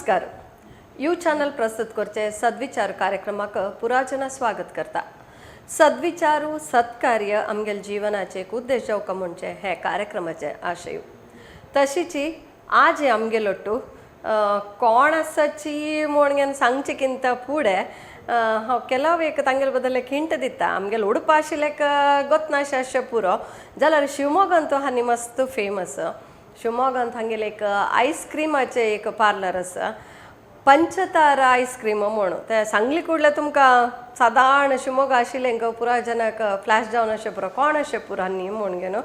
नमस्कार. You channel प्रस्तुत करचे सद्विचार कार्यक्रमाक पुराजना स्वागत करता. सद्विचारू सत्कार्य आमगेल जीवनाचे एक उद्देश जावका म्हणजे हे कार्यक्रमाचे आशय. तशीची आज आमगेलोट्टू कोण आसाची म्हणून सांगचेकिंत फुडें हांव केलो एक तांगेल बद्दल एक हिंट दिता. आमगेल उडपा आशिल्लेक गोतनाशे अशें पुरो जाल्यार शिवमोगांत हानी मस्त फेमस. शिवमोगांत हांगेले एक आयस्क्रिमाचे एक पार्लर आसा, पंचतारा आयस्क्रीम म्हणून. ते सांगली कुडले तुमकां सादारण शिवमोगा आशिल्लें पुरा जनाक फ्लॅश जावन अशें पुरो कोण अशें पुरा न्ही म्हणून घेवन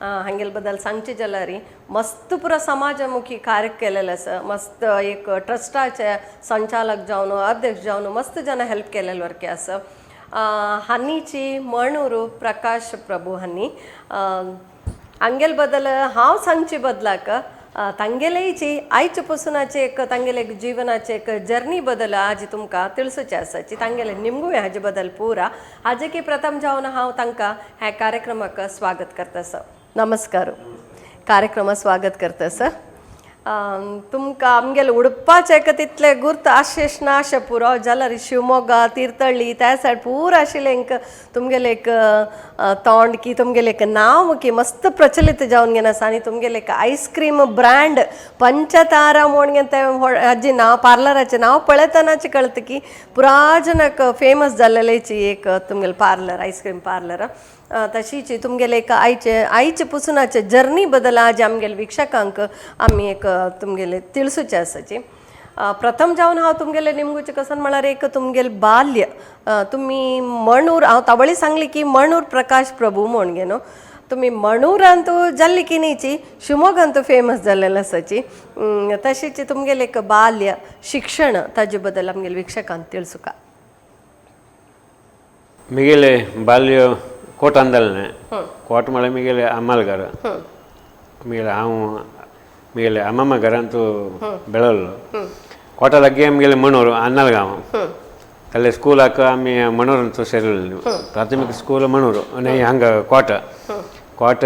हांगेल बद्दल सांगचे जाल्यार मस्त पुरो समाजमुखी कार्य केलेले आसा. मस्त एक ट्रस्टाचे संचालक जावन अध्यक्ष जावन मस्त जना हेल्प केलेले वरके आसा. हानीची मणूर प्रकाश प्रभू हानी हांगेल बद्दल हांव सांगचे बदलाक तांगेलेची आयचे पसूनाचे एक तांगेले एक जीवनाचे एक जर्नी बद्दल आज तुमकां तिळसूचे आसाची. तांगेले निमगूय हाजे बद्दल पुरा हाजे की प्रथम जावन हांव तांकां ह्या कार्यक्रमाक स्वागत करता सर. नमस्कार. कार्यक्रमात स्वागत करता सर. तुमकां आमगेले उडपाचे एक तितले गुर्त आशेश ना अशें पुरो जाल्यार शिवमोगा तीर्थहळ्ळी त्या सायड पुरो आशिल्लें एक तुमगेले एक तोंड की तुमगेले एक नांव की मस्त प्रचलित जावन घेवन आसा. आनी तुमगेले एक आयस्क्रीम ब्रँड पंचतारा म्हणून घेवन तें हाजें नांव पार्लराचें नांव पळयतनाचें कळटा की पुराजनाक फेमस जाल्लेची एक तुमगेलें पार्लर आयस्क्रीम पार्लर. तशीच तुमगेले एक आयचे पसूनाचे जर्नी बद्दल आज आमगेले विक्षकांक आमी एक तुमगेले तिळसूचे आसाची. प्रथम जावन हांव तुमगेले निमगूचे कसन म्हळ्यार एक तुमगेले बाल्य तुमी मणूर हांव तावळी सांगली की मणूर प्रकाश प्रभू म्हण घेवन तुमी मणूरांत जाल्ली की न्हीची शिवमोगांत फेमस जाल्लेले आसाची. तशीच तुमगेले एक बाल्य शिक्षण ताजे बद्दल आमगेले विक्षकांक तिळसुका. मिगेले बाल्य कोट अंदलने कोट म्हळ्यार मिगेले अम्माल घर. मिगेले हांव मिगेले अम्मम्मा घरांत बेळल्लो. कोटा लागीं आमगेले मणूर अन्नाल गांव. जाल्यार स्कुलाक आमी मणूरांत सेरिल्ली. प्राथमीक स्कूल मणूर आनी हांगा कोट कोट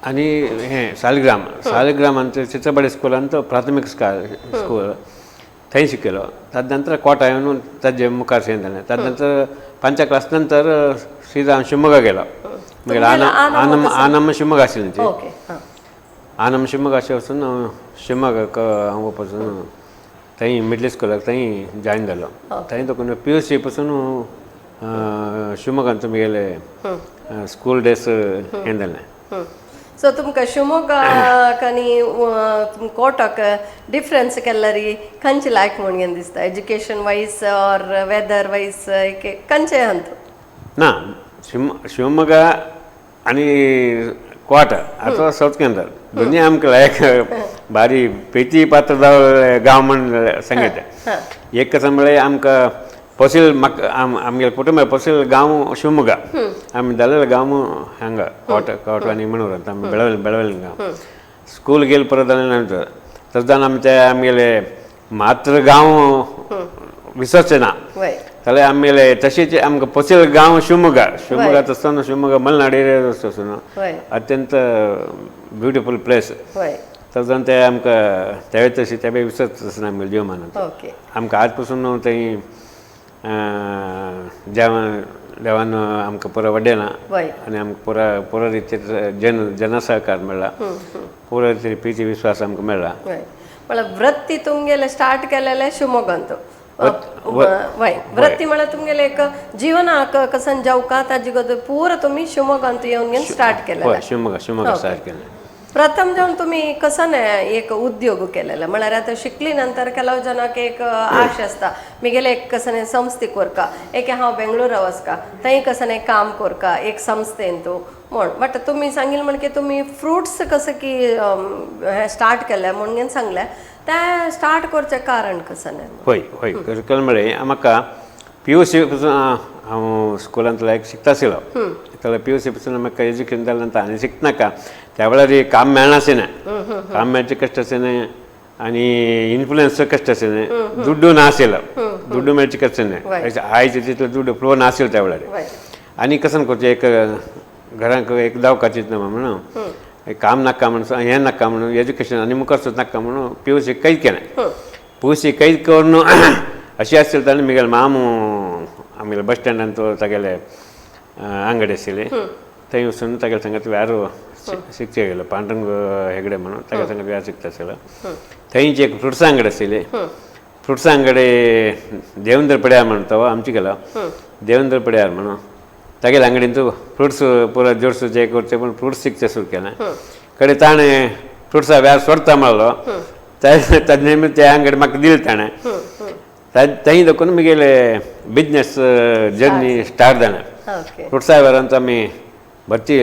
आनी हें सालिग्रामांत चित्रबडी स्कुलांत प्राथमीक स्कूल थंय शिकलो. ताजे नंतर कोटा येवन ताजे मुखार सेंत जालें. ताजे नंतर 5th क्लास नंतर सीधा हांव शिवमोगा गेलो. मागीर आनम शिवमोगा आशिल्ली ती. आनम शिवमोगा अशें वचून शिवमोगाक हांव वचून थंय मिडल स्कुलाक थंय जॉयन जालो. थंय तकून PUC पसून शिवमोगांत तुमगेले स्कूल डेज हें जालें. सो तुमकां शिवमोगाक आनी कोटाक डिफरन्स केल्यार खंयचे लायक म्हणून घेवन दिसता education wise or weather wise खंयचे हंत ना शिवमोगा आनी कोटा आतां सावथ केंद्र दोनी आमकां लायक भारी प्रिती पात्र गांव म्हण सांगता. एक कसं म्हळ्यार आमकां पॉसील म्हाका आमगेले कुटुंब पॉसील गांव शिवमोगा. आमी जालेले गांव हांगा कोट आनी मणूरांत आमी बेळवले गांव. स्कूल गेले परत जाले नंतर तशें जावन आमी ते आमगेले मात्र गांव विसरचे ना. जाल्यार आमगेले तशीच आमकां पॉसील गांव शिवमोगा आसतना शिवमोगा मलनाड एरिया वचून अत्यंत ब्युटिफूल प्लेस. तशें जावन ते आमकां तेवे तशी ते विसरता आसतना आमगेले जिवमानांत. आमकां आज पसून थंय देवान आमकां पुरो वड्डेना आनी आमकां पुरो रितीन जनसहकार मेळ्ळा. पुरो रितीन प्रिती विश्वास आमकां मेळ्ळा. म्हळ्यार वृत्ती तुमगेले स्टार्ट केलेले शिवमोगांत. वृत्ती म्हळ्यार तुमगेले एक जिवनाक कसन जावका ताजे गत पुरो तुमी शिवमोगांत येवन घेवन स्टार्ट केलेले. शिवमोगा स्टार्ट केलें. प्रथम जावन तुमी कसन एक उद्योग केलेले म्हळ्यार आतां शिकली नंतर केलो जनाक एक आश आसता मिगेले एक कसन संस्थेक व्हरका एक हांव बेंगळुरा वचका थंय कसन काम करका एक संस्थेन तूं म्हण. बट तुमी सांगिल्लें म्हण की तुमी फ्रुट्स कसं की हे स्टार्ट केले म्हणून सांगलें ते स्टार्ट करचें कारण कसन. हय केलें म्हळ्यार म्हाका PUC पसून हांव स्कुलांत लायक शिकता आशिल्लो. जाल्यार PUC पसून म्हाका एज्युकेशन जालें नंतर आनी शिकनाका त्या वेळार काम मेळनाशिल्लें. काम मेळचें कश्ट आशिल्लें आनी इन्फ्लुएन्स कश्ट आशिल्लें. दुड्डू नाशिल्लो. दुड्डू मेळचें कश्ट आशिल्लें. आयचे तितलो दुड्डू फ्लो नाशिल्लो त्या वेळार. आनी कसन करचें एक घरांक एक जावका चिंतना म्हणून काम नाका म्हणून हें नाका म्हणून एज्युकेशन आनी मुखार सुद्दां नाका म्हणून PUC कैद केलें. PUC कैद करून अशें आसलें जाल्यार म्हगेले मामू आमगेले बस स्टँडान तो तागेले आंगडी आशिल्ली थंय वचून तागेले सांगत व्यार शिकचे गेलो पांडुरंग हेगडे म्हणून तागे सांगत व्यार शिकता आसलो. थंयची एक फ्रुट्सां आंगडी आशिल्ली. फ्रुट्सां आंगडी देवेंद्र पड्यार म्हणून तो आमची गेलो देवेंद्र पड्यार म्हणून तागेले अंगडीन तूं फ्रुट्स पुरो जोडसो जे करचे पूण फ्रुट्स शिकचे सुरू केलें. कडेन ताणें फ्रुट्सा व्यार सोडता म्हणलो ताजे निमित्त ते अंगडी म्हाका दिली ताणें. थंय देखून म्हगेले बिजनेस जर्नी स्टार्ट जालें. फ्रुट्सा व्यारांत आमी भरती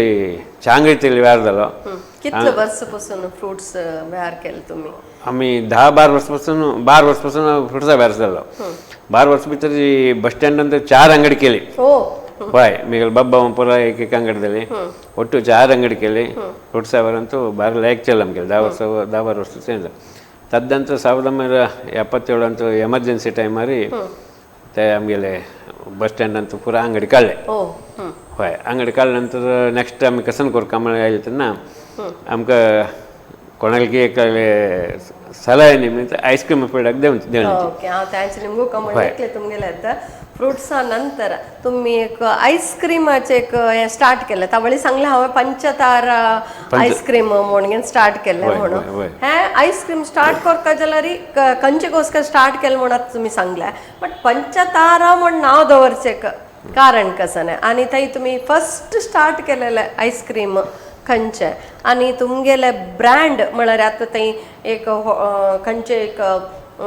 चांगळीतली व्यार जालो. कितले वर्स पासून फ्रुट्स वेअर केले तुम्ही? आमी 10-12 वर्स पासून फ्रुट्सा व्यार जालो. 12 वर्स भितर बस स्टँडान 4 अंगडी केली. हय म्हगेले बाबा पुरो एक अंगडी जाली. ಒಟ್ಟು 4 अंगडी केली. ಫ್ರೂಟ್ಸಾ ವ್ಯಾರಂತೂ ಬಾರಿ ಲೈಕ್ ಚಲ್ಲ ನಮಗೆ 10-12 ವರ್ಷ ಚೇಂಜ್. ತದ್ದಂತೂ 1977 ಅಂತೂ ಎಮರ್ಜೆನ್ಸಿ ಟೈಮ್ ಮಾರಿ ते आमगेले बस स्टँडान पुरो अंगडी काडले. हय अंगडी काडले नंतर नेक्स्ट आमी कसन कोरका म्हण आयले तेन्ना आमकां कोणाली एक सलाह निमित्त आईस्क्रीम प्रोडक्ट देवन ओके हांव तांचे निमगो कमेंट ऐकले तुमगेले फ्रुट्सा नंतर तुम्ही एक आईस्क्रीमाचे एक हे स्टार्ट केले. त्यावेळी सांगले हांवें पंचतारा आईस्क्रीम म्हणून स्टार्ट केले म्हणून. हे आईस्क्रीम स्टार्ट करता जाल्यार खंयचे गोस्कर स्टार्ट केले म्हणून तुम्ही सांगले बट पंचतारा म्हण नांव दवरचे कारण कसं नाही आणि थंय तुम्ही फर्स्ट स्टार्ट केलेले आईस्क्रीम खंयचे आनी तुमगेले ब्रँड म्हळ्यार आतां थंय एक खंयचे एक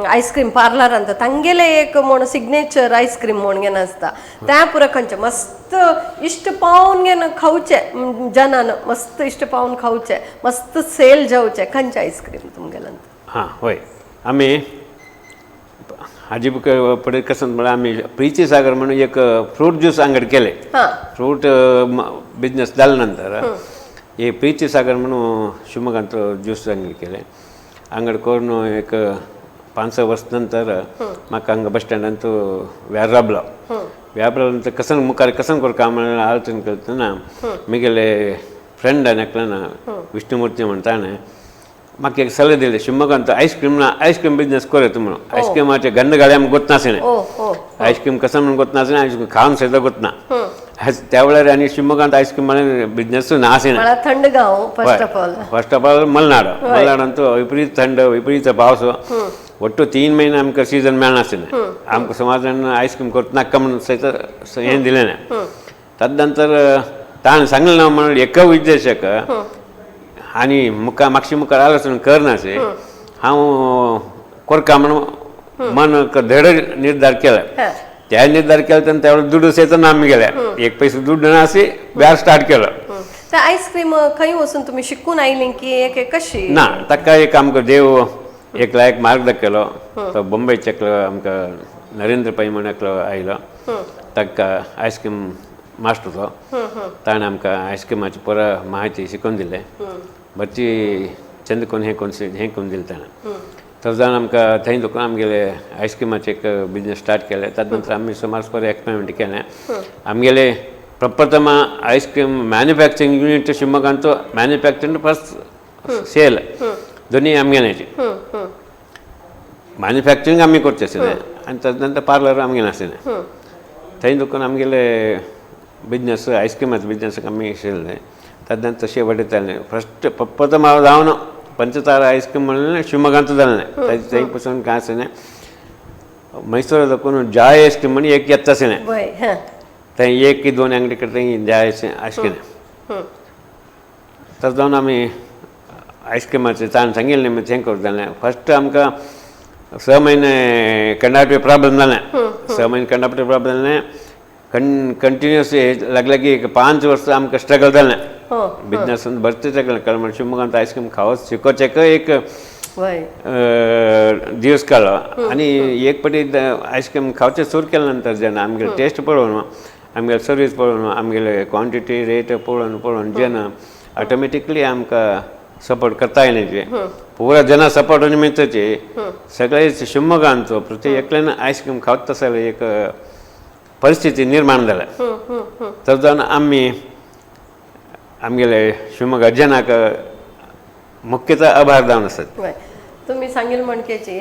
आईस्क्रीम पार्लर अंत तांगेले एक म्हण सिग्नेचर आईस्क्रीम म्हणून घेन आसता त्या पुरो खंयचे मस्त इश्ट पावून घेन खावचे जनान मस्त इश्ट पावून खावचे मस्त सेल जावचे खंयचे आईस्क्रीम तुमगेले? हां होय आमी हाजी पडे कसं म्हळ्यार आमी प्रिची सागर म्हणून एक फ्रूट ज्यूस अंगडी केले. फ्रूट बिजनेस जाले नंतर हे प्रिची सागर म्हणून शिवमोगांत ज्यूस अंगडी केले. अंगडी करून एक 5-6 वर्स नंतर म्हाका हांगा बस स्टँडान तूं व्यार राबलो. व्यार नंतर कसन मुखार कसन करता म्हणून आलोचन केलें तेन्ना म्हगेले फ्रेंडान एकल्यान विष्णुमूर्ती म्हणटा ताणें म्हाका एक सल्लो दिले शिवमोगांत आईस्क्रीम बिजनेस कर तूं म्हणून. आईस्क्रीमाचे गंध गाडी आमकां गोतनासलें. आईस्क्रीम कसन म्हणून गोतनासलें आईस्क्रीम खावन सुद्दां गोतना. त्या वेळार आनी शिवमोगांत आईस्क्रीम बिजनेस नासलें. थंड गांव फर्स्ट ऑफ ऑल मलनाडंतू विपरीत थंड विपरीत पावस ಒಟ್ಟು 3 महिने आमकां सीजन मेळनासलें. आमकां समाजान आईस्क्रीम करता नाका म्हणून सयत हें दिलें. ताजे नंतर ताणें सांगलें ना म्हणून एक उद्देशक आनी म्हापशी मुखार आलोचन करनासलें हांव कोरका म्हणून मन धड निर्धार केलो. त्या निर्धार केलो तेन्ना त्या वेळार दुडू सयत आमी गेले. एक पयसो दुड्ड नासी व्यार स्टार्ट केलो. ते आईस्क्रीम खंय वचून तुमी शिकून आयलीं की एक कशी? ना ताका एक आमकां देव एक लायक मार्ग दाखयलो. तो बॉम्बेचे एकलो आमकां नरेंद्र पै म्हणून एकलो आयलो. ताका आयस्क्रीम मास्टर तो ताणें आमकां आयस्क्रीमाची पुरो म्हायती शिकोवन दिलें. बरी चंद करून हें करून दिलें ताणें. तर जावन आमकां थंय दुकान आमगेले आयस्क्रीमाचे एक बिजनेस स्टार्ट केले. ताजे नंतर आमी सुमार बरें एक्सपेरिमेंट केलें. आमगेले प्रप्रथम आयस्क्रीम मॅन्युफॅक्चरींग युनिट शिवमोगांत मॅन्युफॅक्चरींग फर्स्ट सेल दोनी आमगेल्याची. मॅन्युफॅक्चरींग आमी करचें आसलें आनी ताजे नंतर पार्लर आमगेलें आसलें. थंय दुकान आमगेले बिजनेस आयस्क्रीमाचो बिजनेस आमी आशिल्लें. ताजे नंतर तशें वाडयतालें. फर्स्ट प्रथम हांव जावन पंचतारा आयस्क्रीम म्हणून शिवमोगांत जालें. थंय पसून कांय आसलें. मैसूर देखून जाय आयस्क्रीम म्हणून एक येता आसलें. थंय 1 की 2 अंगडी कडेन जाय आयस्क्रीम. तर जावन आमी आयस्क्रीमाचें ताणें सांगिल्लें हें करूं जालें. फर्स्ट आमकां 6 म्हयने कंडक्टिव प्रॉब्लम जालें. 6 म्हयने कंडक्टिव प्रॉब्लम जालें. कंटिन्युअस लागले की 5 वर्स आमकां स्ट्रगल जालें. बिजनेस भरती स्ट्रगल केलें म्हणून शिवमोगांत आयस्क्रीम खावच शिकोवचेक एक दिवस काडलो. आनी एक पाटी आयस्क्रीम खावचें सुरू केले नंतर जेन्ना आमगेले टेस्ट पळोवन आमगेले सर्वीस पळोवन आमगेले क्वॉन्टिटी रेट पळोवन जेन्ना ऑटोमॅटिकली आमकां सपोर्ट करता येयलें. पुरा जना सपोर्ट निमित्तचे सगळे शिवमोगांचो प्रत्येक एकल्यान आयस्क्रीम खावत आसलें एक परिस्थिती निर्माण जाल्या. तर जावन आमी आमगेले शिवमोगा अज्जनाक मुख्यतः आभार जावन आसत. वय तुम्ही सांगिल म्हणकेची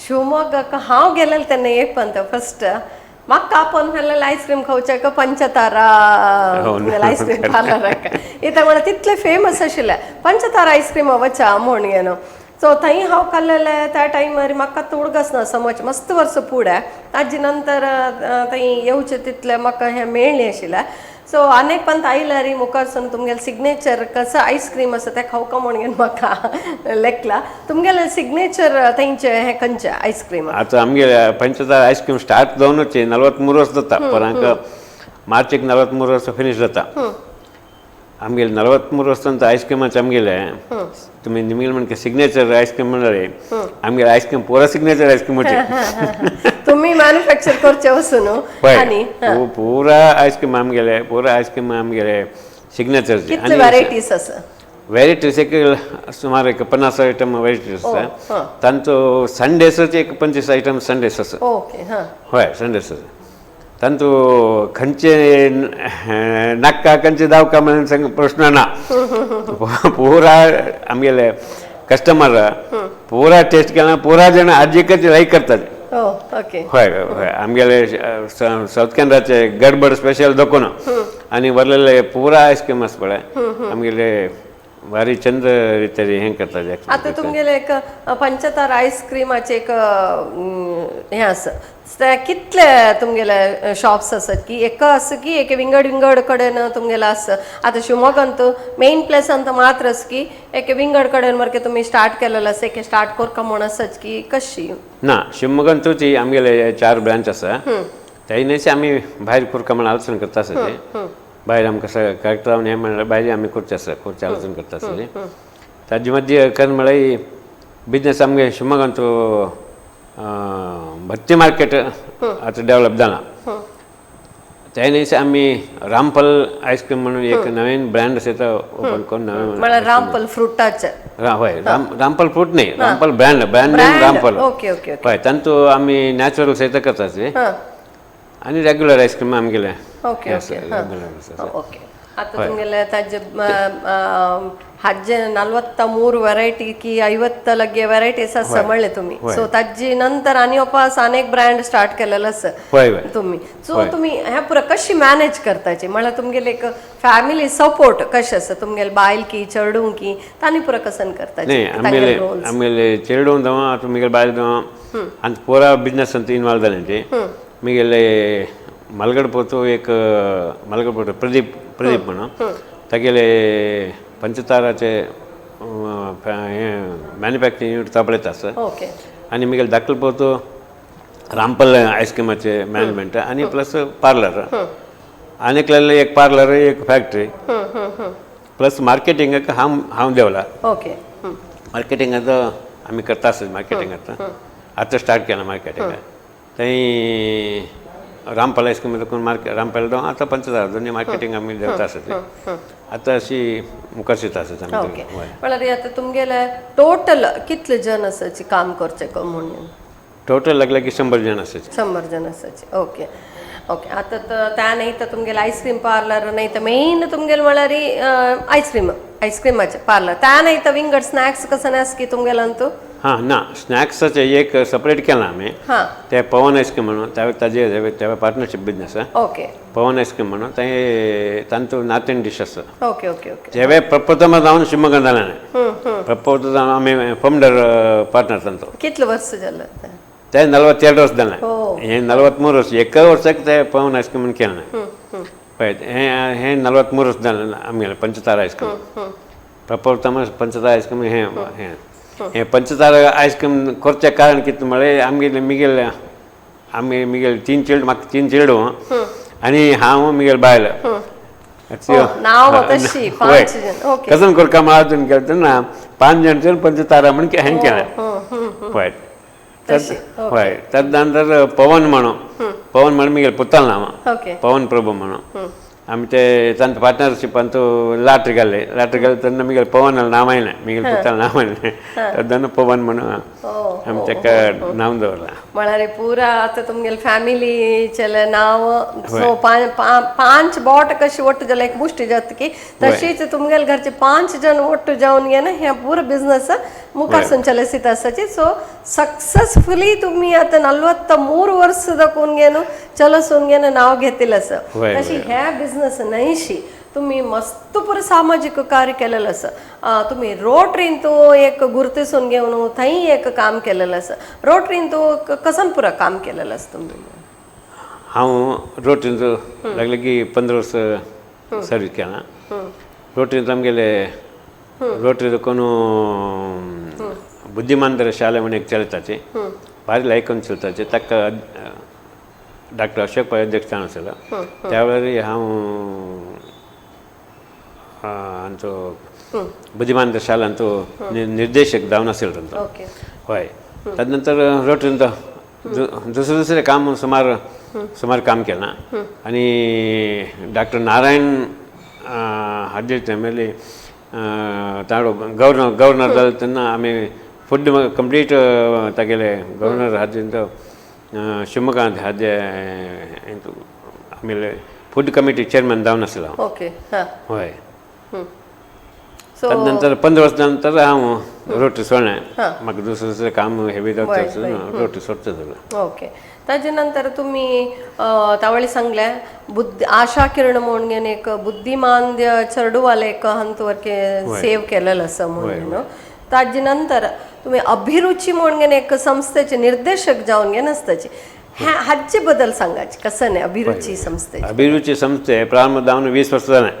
शिवमोग्गाक हांव गेलेले तेन्ना एक पंत फर्स्ट म्हाका आपण व्हेल्लेले आयस्क्रीम खावचे का पंचतारा आयस्क्रीम पार्लराक इता म्हळ्यार तितले फेमस आशिल्ले पंचतारा आयस्क्रीम वचा म्हूण येनो सो थंय हांव खाल्लेले त्या टायमार म्हाका तोडगस ना समज मस्त वर्स फुडें ताजे नंतर थंय येवचे तितले म्हाका हें मेळ्ळें आशिल्लें सो अनेक पंत आयल्यार मुखारसून तुमगेले सिग्नेचर कसं आयस्क्रीम आसा तें खावका म्हणून म्हाका लेखला तुमगेले सिग्नेचर थंयचे हें खंयचें आयस्क्रीम आता आमगे पंचतारा आयस्क्रीम स्टार्ट जावनूच 43 वर्स जाता परांक मार्चेक 43 वर्स फिनिश जाता आमगेले 43 वर्सांत आयस्क्रीमाचे आमगेले तुमी निमगेले म्हणके सिग्नेचर आयस्क्रीम म्हणल्यार आमगेले आयस्क्रीम पुरा सिग्नेचर आयस्क्रीम वचे तुम्ही मॅन्युफॅक्चर करचे वसून आनी पुरा आयस्क्रीम आमगेले सिग्नेचरचे कितले व्हरायटीज आसा व्हरायटीज एक सुमार एक 50 आयटम व्हरायटीज आसा तांचो संडेसच एक 25 आयटम संडेस आसा ओके हय संडेस आसा तांतू खंयचे नाका खंयचे दावका म्हणून सांग प्रश्न ना पुरा आमगेले कस्टमर पुरा टेस्ट केला पुरा जाण आजीकच लायक करतात ओके हय हय आमगेले साऊथ केंद्राचे गडबड स्पेशल दोकोन आनी व्हरलेले पुरा आयस्क्रीम आसा पळय आमगेले भारी चंद रितीन हें करतात आता तुमगेले एक पंचतारा आयस्क्रीमाचे एक हें आसा कितले तुमगेले शॉप्स आसात की एक आसा की एक विंगड कडेन तुमगेले आसा आतां शिवमोगांत मेन प्लेसांत मात्र आसा की एक विंगड कडेन मरे तुमी स्टार्ट केलेलो आसा एक स्टार्ट करता म्हूण आसात की कशी ना शिवमोगांतूच आमगेले 4 ब्रांच आसा तेन्नाच आमी भायर करता म्हण आलोचना करता आसा ते भायर आमकां करेक्ट जावन हें म्हणल्यार भायर आमी करचे आसा खुर्ची आलोचना करता आसली ताजे मदीं खरें म्हळ्यार बिजनस आमगे शिवमोगांत भत्ती मार्केट आतां डेवलप जाला तेन्नाच आमी रामफल आयस्क्रीम म्हणून एक नवीन ब्रँड आसा तो ओपन करून नवें म्हळ्यार रामफल फ्रुटाचे हय रामफल फ्रूट न्ही रामफल ब्रँड नेम रामफल ओके ओके हय तांतू आमी नॅचरल सयत करताचे आनी रेग्युलर आयस्क्रीम आमगेले ओके ओके ओके आता तुमगेले ताजे हाजे 43 व्हरायटी की 50 लगे व्हरायटीज आसा म्हणले तुम्ही सो ताजे नंतर आनी वापस अनेक ब्रँड स्टार्ट केलेलो आसा तुम्ही सो तुम्ही हे पुरा कशी मॅनेज करताचे म्हळ्यार तुमगेले एक फॅमिली सपोर्ट कशें आसा तुमगेले बायल की चेडूं की तांणी पुरा कसन करताचे आमगेले चेडूं जावं तुमगेले बायल जावं आनी पुरा बिजनसांत इनवॉल्व जालें ते मिगेले मलगडपोचो एक मलगडपोचो प्रदीप म्हणून तागेले पंचताराचे मॅन्युफॅक्चरींग युनिट चाबळेत आसा आनी मिगेले दाखलपोचो रामपल आयस्क्रीमाचे मॅनेजमेंट आनी प्लस पार्लर आनीक लागले एक पार्लर एक फॅक्टरी प्लस मार्केटिंगाक हांव देवला मार्केटिंगाचो आमी करता आसत मार्केटिंगाचो आतां स्टार्ट केलां मार्केटिंग थंय रामपाल आयस्क्रीम करून रामपाल जावन आतां पंचतारा दोनी मार्केटिंग आमी देंवता आसत आतां अशी मुखार शिता आसत आमी म्हळ्यार आतां तुमगेले टोटल कितले जण आसाचे काम करचे म्हणून टोटल लागले की 100 जण आसाचे 100 जण आसाचे ओके ओके आतां त्या नाही तर तुमगेले आयस्क्रीम पार्लर नाही तर मेन तुमगेले म्हळ्यार आयस्क्रीमाचे पार्लर त्या नाही तर विंगड स्नॅक्स कसं नास की तुमगेलांतू हां ना स्नॅक्साचे एक सेपरेट केलां आमी ते पवन आयस्क्रीम म्हणून ताजे पार्टनरशीप बिजनस ओके पवन आयस्क्रीम म्हणून तांचो नॉर्थ इंडियन डिश आसा ओके ओके ओके तेवे प्रप्रथम जावन शिवमोगा जालें प्रप्रथम जावन आमी फाउंडर पार्टनर तांचो कितले वर्स जालें ते 42 वर्स जालें हे 43 वर्स एका वर्साक ते पवन आयस्क्रीम म्हणून केलें पळय हे 43 वर्स जालें आमगेलें पंचतारा आयस्क्रीम प्रप्रथम पंचतारा आयस्क्रीम हे पंचतारा आयस्क्रीम करचें कारण कितें म्हळ्यार आमगेले मिगेले 3 चेडूं म्हाका 3 चेडूं आनी हांव मिगेल बायल कसन करता मारून केलें तेन्ना 5 जाण पंचतारा म्हणून हें केलें पळय हय ताजे नंतर पवन म्हणून मिगेल पुताल नांव पवन प्रभू म्हणून आमी ते तांचो पार्टनरशिपान तो लाटरी घाले तेन्ना मिगेल पवन नांव आयलें मिगेल पुतालें नांव आयलें तेन्ना पवन म्हणून आमी ताका नांव दवरलां म्हळ्यार पुरा आतां तुमगेले फॅमिलीचेले नांव सो पांच बोट कशी ಒಟ್ಟು जाल्यार एक मुश्टी जातकी तशीच तुमगेले घरचे 5 जण ಒಟ್ಟು जावन घे ना हे पुरो बिझनेस मुखार संचलित आसाची सो सक्सेसफुली तुम्ही आता 43 वर्षದ कोणगेನು चलसून नाव घेतलेलं असं तशी ह्या बिझनेस नाहीशी तुम्ही मस्त पुरं सामाजिक कार्य केलेलं असं तुम्ही रोटरीन तो एक गुर्तिसून घेऊन थंय एक काम केलेलं असं रोटरीन तो कसन पुरं काम केलेलं असं तुम्ही हांव रोटरीन लागले की 15 वर्स सर्वीस केलां रोटरीन आमगेले रोटरी कोणू बुद्धिमांतर शाले म्हणून एक चलताचे भारी लायकून चलताचे ताका डॉक्टर अशोक पै अध्यक्ष आसलो त्या वेळार हांव आमचो बुद्धिमांतर शालान तो निर्देशक जावन आसलो तांचो हय ताजे नंतर रोटरीन दुसरें काम सुमार काम केलां आनी डॉक्टर नारायण हाजेर टायमार ताणो गव्हर्नर जालो तेन्ना आमी फूड कंप्लीट तागेले गव्हर्नर हाजेर तो शिवमोगांत हाजे आमगेले फूड कमिटी चेअरमॅन जावन आसलो ओके हय ताजे नंतर 15 वर्सां नंतर हांव रोटरी सोडलें म्हाका दुसरें काम हेवी जाता रोटरी सोडचो जालो ओके ताजे नंतर तुम्ही तावळी सांगल्या आशा किरण म्हणून एक बुद्धिमांद्य चरडूवाले एक हंतवरके सेव केलेलं असं म्हणून ताजे नंतर तुम्ही अभिरुची म्हणून एक संस्थेचे निर्देशक जावन घे नसताचे हाचे बद्दल सांगायचे कसं नाही अभिरुची संस्थे प्रारंभ जावन 20 वर्सां जालें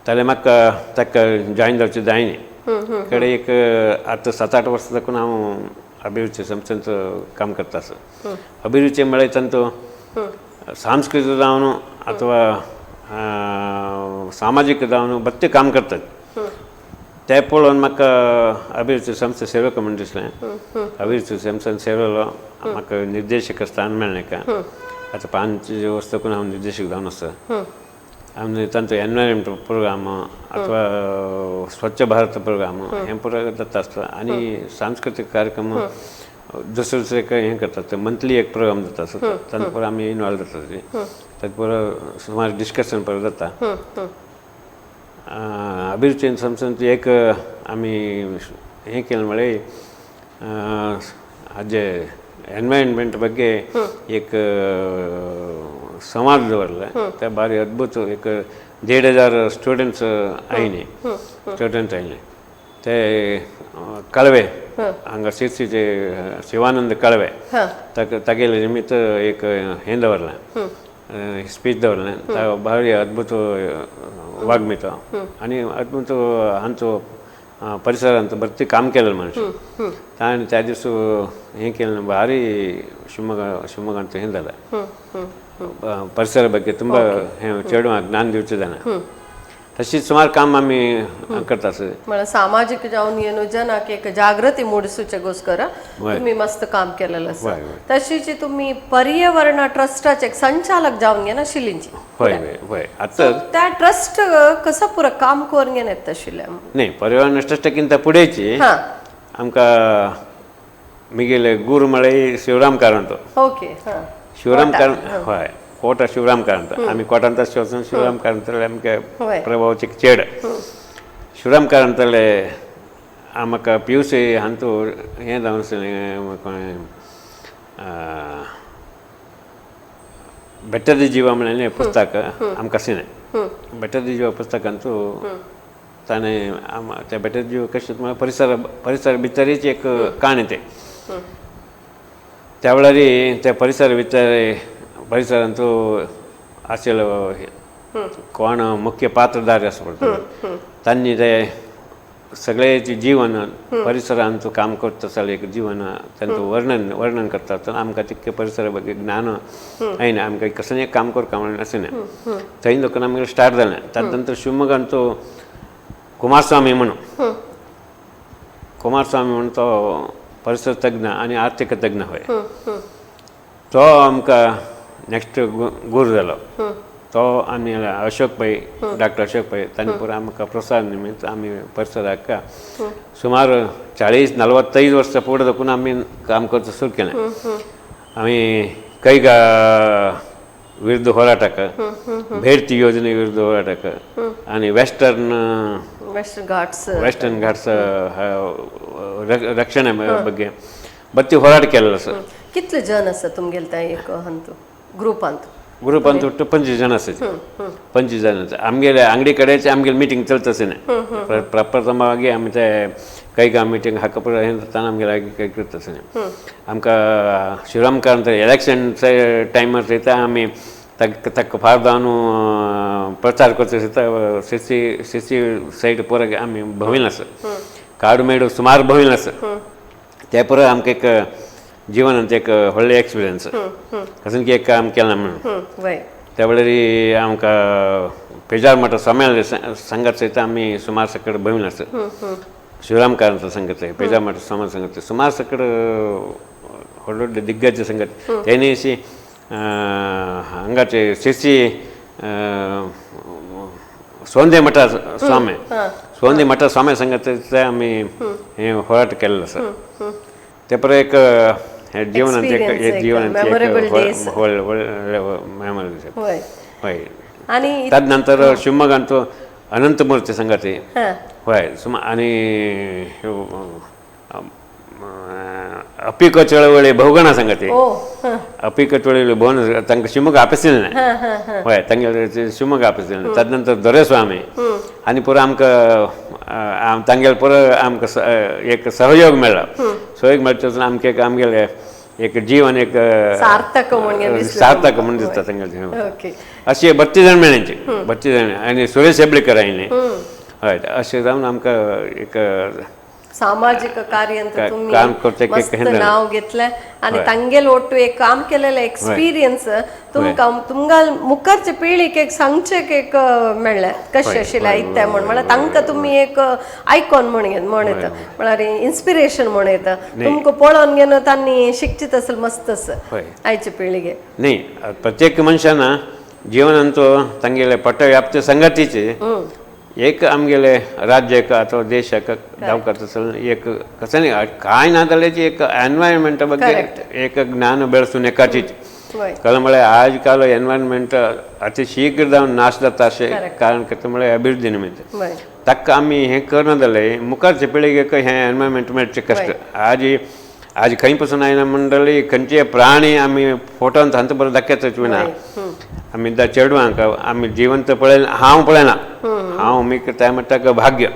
जाल्यार म्हाका ताका जॉयन जावचें जायना कडेन एक आतां 7-8 वर्सां साकून हांव अभिरुची संस्थेंत काम करता असं अभिरुची म्हळ्यार तांचो सांस्कृतिक जावन अथवा सामाजीक जावन बरें काम करतात ते पळोवन म्हाका अभिरुची संस्थे सेवक म्हणून दिसलें अभिरुची संस्थेन सेवलो म्हाका निर्देशक स्थान मेळ्ळें का आतां 5 वर्सां साकून हांव निर्देशक जावन आसा आमी तांचो एनवायरमेंट प्रोग्राम अथवा स्वच्छ भारत प्रोग्राम हे पुरो जाता आसता आनी सांस्कृतीक कार्यक्रम दुसरे हें करतात मंथली एक प्रोग्राम जाता आसता तातूंत पुरो आमी इनवॉल्व जाता तातूंत पुरो सुमार डिस्कशन पुरो जाता अभिरुची संस्थेंत एक आमी हें केलें म्हळ्यार हाजे एनवायरमेंट ಬಗ್ಗೆ एक समाज दवरले ते बारी अद्भुत एक 1,500 स्टुडंट्स आयले ते कळवे हांगा शिर्सीचे शिवानंद कळवे तागेले निमित्त एक हें दवरलें स्पीच दवरलें तो बारी अद्भुत वाग्मी तो आनी अद्भुत हांचो परिसरांत बरें काम केलें मनुष्य ताणें त्या दिसा हें केलें भारी शिवमोगांत हें जालें परिसरा ಬಗ್ಗೆ ತುಂಬ ಚೇಡು ज्ञान दिवचें जालें तशीच सुमार काम आमी करता म्हळ्यार सामाजीक जावन येवजनाक एक जागृती मोडसूचे गोस्कर तुम्ही मस्त काम केलेलं आसा तशीच तुम्ही पर्यावरण ट्रस्टाचे एक संचालक जावन घे ना शिलींची हय आतां त्या ट्रस्ट कसं पुरं काम करून घेन येत आशिल्लें न्ही पर्यावरण ट्रस्टाकिंत फुडेंची आमकां मिगेले गुरू म्हळ्यार शिवराम कारंत ओके शिवराम कारंत हय कोटा शिवराम कारंत आमी कोटांत वचून शिवराम कारंतले आमकां प्रभावाची चेड शिवराम कारंतले म्हाका PUC हांतू हें जावन आसलें बेटर दी जिवा म्हणलें पुस्तक आमकां आशिल्लें बेटर दी जिवा पुस्तकांतू ताणें त्या बेटर जिवा कशें म्हळ्यार परिसरा भितरच एक काणी तें त्या वेळार त्या परिसरांत तो आशिल्लो कोण मुख्य पात्रधारी आसा पडटा तांणी ते सगळें जीवन परिसरांत काम करता आसलें एक जीवन तांचो वर्णन करता आसतना आमकां तितकें परिसरा ಬಗ್ಗೆ ज्ञान आयना आमकां कसलें एक काम करता म्हणून आसलें थंय लोकांक आमगेलें स्टार्ट जालें ताजे नंतर शिवमोगांत तो कुमारस्वामी म्हणून तो परिसर तज्ञ आनी आर्थीक तज्ञ हय तो आमकां नेक्स्ट गुरू जालो तो आमी अशोक पै डॉक्टर अशोक पै तांणी पुरो आमकां प्रोत्साहन निमित्त आमी परिसराक सुमार 40-45 वर्सां फुडें देखून आमी काम करचें सुरू केलें. आमी कैगा विरुद्ध होराटाक, भेरती योजने विरुद्ध होराटाक आनी वेस्टर्न घाट्स रक्षणे ಬಗ್ಗೆ बत्ती होराट केल्लो आसा. कितले जण आसा तुमगेले त्या एक हंतू ग्रुपांत? ग्रुपांत ಒಟ್ಟು 25 ಜನ ಆಸೆ. 25 ಜನ आमगेले अंगडी कडेचे आमगेले मीटिंग चलतसे प्रप्रथमವಾಗಿ आमचे कैगा मीटिंग हाका पुरो हे जाताना आमगेले काही करतसे आमकां शिवराम कांत इलेक्शन टायमार सयता आमी तक फार जावन प्रचार करता सयता सिसी सायड पुरो आमी भोंविल्ले आसा. काडू मेडू सुमार भोंविल्ले आसा. ते पुरो आमकां एक जिवनांत एक व्हडले एक्सपिरियन्स अजून की एक काम केलां म्हणून त्या वेळार आमकां पेजार मठ स्वाम्याल संघात सयत आमी सुमार सकट भोंविल्ले आसा. शिवराम कांत संगत पेजार मठ स्वामी संगत सुमार सकट व्हड व्हडले दिग्गज संगत तेणी अशी हांगाचे शिर्सी सोंदे मठ स्वामी संगत आमी हे होराट केल्लो आसा. ते परत एक जीवनांत हय. आणि तदनंतर शिवमोगांत अनंतमूर्ती संगती हय आनी अपिक चळवळी भोवगणा संगती अपिक चळवळी भोवन तांकां शिवमोगा आपिसिल्लें हय तांगेले शिवमोगा आपिसिल्लें. तदनंतर दोरेस्वामी आनी पुरो आमकां तांगेले पुरो आमकां एक सहयोग मेळ्ळो. सहयोग मेळटा आमकां आमगेले एक जीवन एक सार्थक म्हणून दिसता तांगेले अशे 32 जण मेळ्ळेंचे 32 जण आनी सुरेश हेबळेकर आयिल्ले हय अशें जावन आमकां एक सामाजिक कार्य तुम्ही नाव घेतलं आणि तांगेल ओटू एक काम केलेलं एक्सपिरियन्स तुमकां मुखारचे पिळीक एक सांगचेक एक मेळ्ळें कशें आशिल्लें आयत्या म्हण तांकां तुमी एक आयकॉन म्हणत म्हळ्यार इन्स्पिरेशन म्हणत तुमकां पळोवन घेवन तांणी शिकचीत असेल मस्त आयचे पिळगे न्ही प्रत्येक मनशान जिवनांत तांगेले पट्टव्याप्त संगतीचे एक आमगेले राज्याक अथवा देशाक जावं करता आसतना एक कसं नाही कांय ना जाल्यार एक एनवायरमेंटा ಬಗ್ಗೆ एक ज्ञान बेळसून एकाचीच कारण म्हळ्यार आज काल एनवायरमेंट अति शीघ्र जावन नाश जाता अशें कारण करता म्हळ्यार अभिवृद्धी निमित्त ताका आमी हें करना जाल्यार मुखारचे पिळगेक हें एनवायरमेंट मेळचें कश्ट आज खंय पासून आयना म्हणटली खंयचे प्राणी आमी फोटोन तांचो बरो दाखयताच ना आमी चेडवांक आमी जिवंत पळयलें हांव पळयना हांव मी त्या म्हणटा भाग्य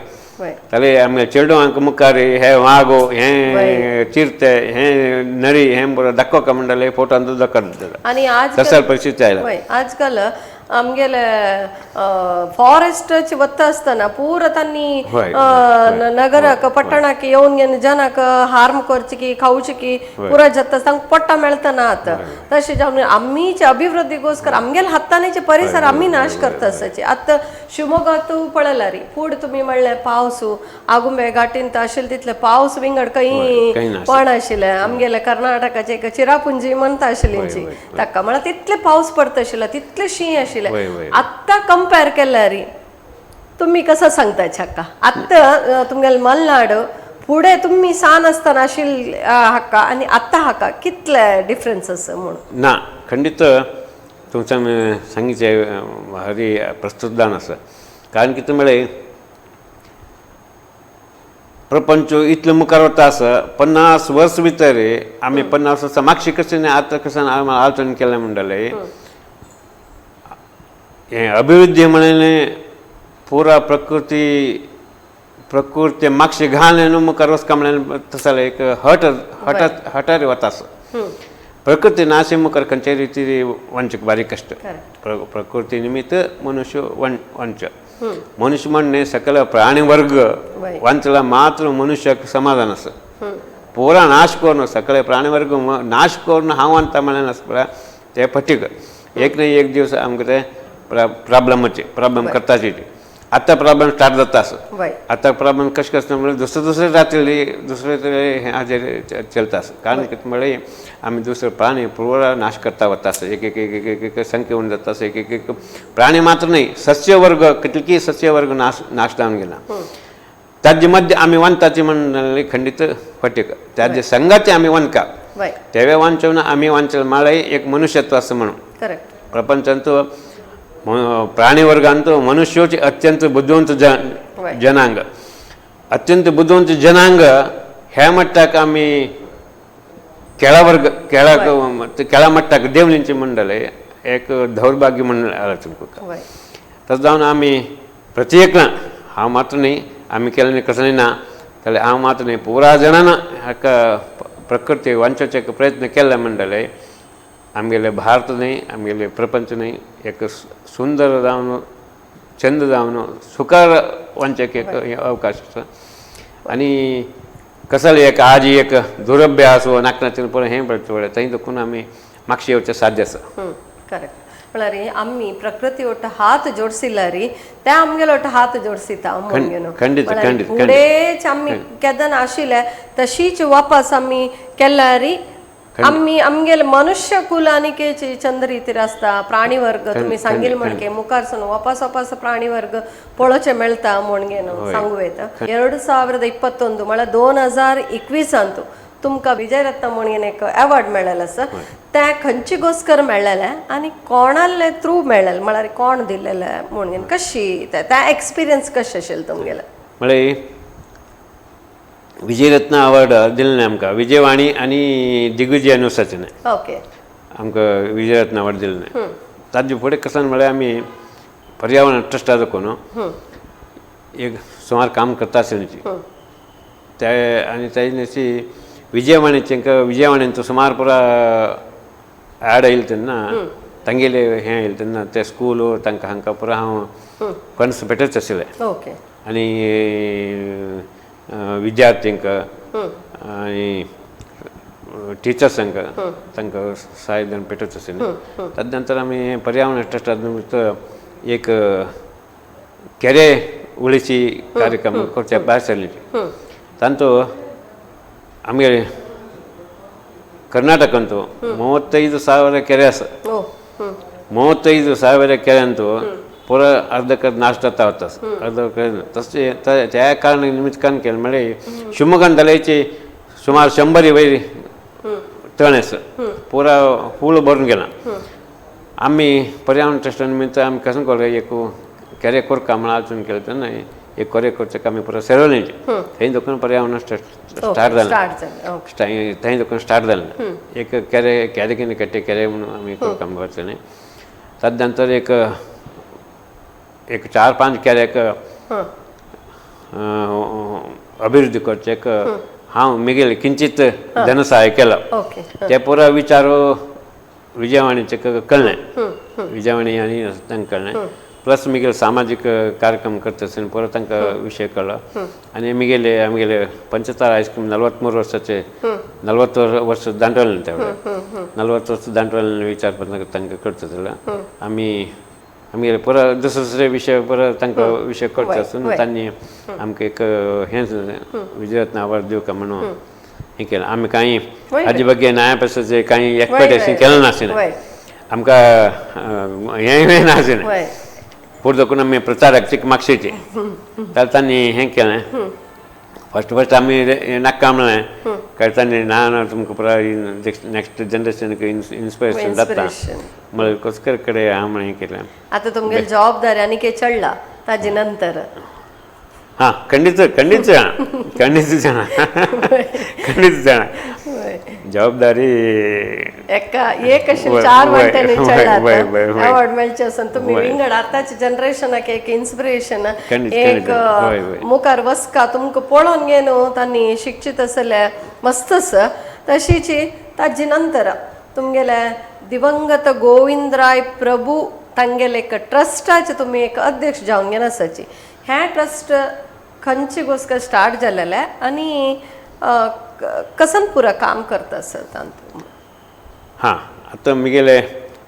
जाल्यार आमगे चेडवांक मुखार हे वागो हे चिरते हे नरी हे बरो दाखोवका म्हणटले फोटोन दाखयता आनी तसली परिस्थिती आयला. आजकाल आमगेले फॉरेस्टची वत्ता आसतना पुरो तांणी नगराक पट्टणाक येवन घेवन जनाक हार्म करचे की खावचे की पुरो जाता तांकां पट्टा मेळटा ना आतां तशें जावन आमीचे अभिवृद्धीकोस्कर आमगेले हातांनीचे परिसर आमी नाश करता आसाचे. आतां शिवमोगा तूं पळयला रे फूड तुमी म्हणलें पावस आगुंबे घाटींत आशिल्ले तितले पावस विंगड खंय पण आशिल्ले आमगेले कर्नाटकाचे एक चिरापुंजी म्हणटा आशिल्लींची ताका म्हळ्यार तितले पावस पडटा आशिल्लो तितले शीं आशिल्लें आत्ता कंपेर केल्यार तुम्ही कसं सांगता हाका आत्ता तुमगेले मलनाड फुडें तुमी सान आसतना आशिल्ले हाका आनी आत्ता हाका कितले डिफरन्स आसा म्हणून? ना खंडीत तुमचें सांगितलें भारी प्रस्तुतदान आसा कारण कितें म्हळ्यार प्रपंच इतलो मुखार वता आसा 50 वर्स भितर आमी 50 वर्सां मागची कशें आतां कशें आलोचना केलें म्हणटले हे अभिवृद्धी म्हणलें पुरा प्रकृती मागशी घालून न्हू मुखार वचका म्हणलें तसो एक हटार वता आसा प्रकृती नाशे मुखार खंयचे रिती वंचक बारीक कश्ट प्रकृती निमित्त मनुष्य वंच मनुष्य म्हणणे सकल प्राणी वर्ग वांचला मात्र मनुष्याक समाधान आसा पुरा नाश करून सकल प्राणी वर्ग नाश करून हांव आणता म्हणलें आसता ते फटीक एक ना एक दिवस आमकां ते प्रॉब्लेम करताची आतां प्रॉब्लेम स्टार्ट जाता आसा वय आतां प्रॉब्लेम कशें कशें म्हणल्यार दुसरे रात्री दुसरे तरेन हाजेर चलता आसा कारण कितें म्हळ्यार आमी दुसरे प्राणी पुरा नाश करता वता आसा एक एक एक एक एक एक संख्या उणी जाता आसा एक एक एक प्राणी मात्र न्ही सस्य वर्ग कितलींय सस्य वर्ग नाश जावन गेला ताजे मध्य आमी वनताची म्हणली खंडीत फटीक ताजे संघाचे आमी वनका वय तेवे वांचून आमी वांचल म्हळ्यार एक मनुष्यत्व आसा म्हणून करेक्ट प्रपंचांतो प्राणी वर्गांतो मनुष्योचे अत्यंत बुद्धिवंत जनांग अत्यंत बुद्धिवंत जनांग ह्या मट्टाक आमी केळा वर्ग केळा मट्टाक देवलींचे मंडळ एक दौर्भाग्य मंडळ आला तुमकां वय तसं जावन आमी प्रत्येक हांव मात्र न्ही आमी केलें न्ही कसलें ना जाल्यार हांव मात्र न्ही पुरा जाणांना हाका प्रकृती वांचोवचे प्रयत्न केल्ले म्हणटले आमगेले भारत न्ही आमगेले प्रपंच न्ही एक सुंदर जावन छंद जावन सुखार वांचेक एक अवकाश आसा आनी कसले एक आज एक दुरभ्यास व नाकनाचें पळय हें पळय थंय देखून आमी मागशे येवचें साध्य आसा करेक्ट म्हळ्यार आमी प्रकृती ಒಟ್ಟು हात जोडसिल्ला री त्या आमगेलो ಒಟ್ಟು हात जोडसिता खंडीत खंडीत फुडेच आमी केदन आशिल्ले तशीच वापस आमी केल्या री आमी आमगेले मनुष्य कुल आनीकेची चंद रितीर आसता प्राणी वर्ग तुम्ही सांगिल म्हणके मुखारसून वापस वापस प्राणी वर्ग पळोवचे मेळटा म्हणगे सांगू येता 2021 म्हळ्यार 2021 तुमकां विजय रत्न म्हणून एक अवॉर्ड मेळ्ळेलो आसा त्या खंयची गोस्कर मेळ्ळेलें आनी कोणाले थ्रू मेळ्ळेलें म्हळ्यार कोण दिलेलें म्हणून कशी त्या एक्सपिरियन्स कशें आशिल्लें तुमगेलें म्हळ्यार विजयरत्न अवॉर्ड दिल्लें आमकां विजयवाणी आनी दिग्विजय न्यूसाचें ओके आमकां विजयरत्न अवॉर्ड दिल्लें ताजे फुडें कसान म्हळ्यार आमी पर्यावरण ट्रस्टा देखून एक सुमार काम करता आशिल्लीं ते आनी ताजी विजयवाणीचें सुमार पुरा ॲड येयले तेन्ना तांगेले हें येयलें तेन्ना ते स्कूल तांकां हांकां पुरा हांव फंड्स भेटच आशिल्ले ओके आनी विद्यार्थींक आनी टिचर्सांक तांकां सहाय दिवन भेटच आशिल्लें ताजे नंतर आमी पर्यावरण ट्रस्टा एक केरे उळीची कार्यक्रम करचे भायर सरलीं तांतू आमगे कर्नाटकांतू 35,000 ಕೆರೆ ಆಸ 35,000 ಕೆರೆ ಅಂತೂ ಪೂರ ಅರ್ಧಕ್ಕೆ ನಾಶ जाता होता अर्धಕ್ಕೆ तसे त्या कारण निमित्तान केलें म्हळ्यार शिवमोगांत सुमार 100 वयर तण आसा पुरा फूल भरून गेला आमी पर्यावरण ट्रस्टा निमित्त आमी कशें केलें एक केरे कोरका म्हण आजून केलें तेन्ना एक कोरे करचें आमी पुरो सेरवलेंचें थंय देखून पर्यावरण स्टार्ट जालें थंय देखून स्टार्ट जालें एक केरे कितें कट्टे केरे म्हणून आमी काम करतलें ताजे नंतर एक 4-5 केऱ्याक अभिवृद्धी करचेक हांव मिगेल किंचित धनसहाय केलो ते पुरो विचार विजयवाणीचे कळ्ळें विजयवाणी आनी तांकां कळ्ळें प्लस मिगेल सामाजीक कार्यक्रम करता आसतना पुरो तांकां विशय कळ्ळो आनी आमगेले पंचतारा हायस्कूल 43 वर्साचे 40 वर्स दांडवलें त्या वेळार 40 वर्स दांडवलें विचार तांकां करता जाल्यार आमगेले पुरो दुसरे विशय पुरो तांकां विशय करता आसतना तांणी आमकां एक हें विजयरत्न अवॉर्ड दिवका म्हणून हें केलें आमी कांय हाजे बग्गे न्यायापीठाचें कांय एक्सपेक्टेशन केलें नाशिल्लें आमकां हें नाशिल्लें पूण देखून आमी प्रचाराक मागशेची जाल्यार तांणी हें केलें फस्ट आमी नाका म्हणलें काय तांणी ना तुमकां पुरा नॅक्स्ट जनरेशनाक इन्स्पिरेशन जाता म्हळ्यार कसकर कडेन हांव म्हळें हें केलें आतां तुमगेली जबाबदारी आनी के चडला ताजे नंतर हां खंडीत जाणा जबाबदारी एक अशी 4 वंट्यांनी चडला अवॉर्ड मेळचे आसून तुमी विंगड आतांच्या जनरेशनाक एक इन्स्पिरेशन एक मुखार वचका तुमकां पळोवन घे न्हू तांणी शिक्षीत आसले मस्त आसा तशीच ताजे नंतर तुमगेले दिवंगत गोविंदराय प्रभू तांगेले एक ट्रस्टाचे तुमी एक अध्यक्ष जावन घेन आसाची हे ट्रस्ट खंयची गोश्ट स्टार्ट जालेले आनी कसन पुरा काम करता आसत तांतून हां आतां मुगेले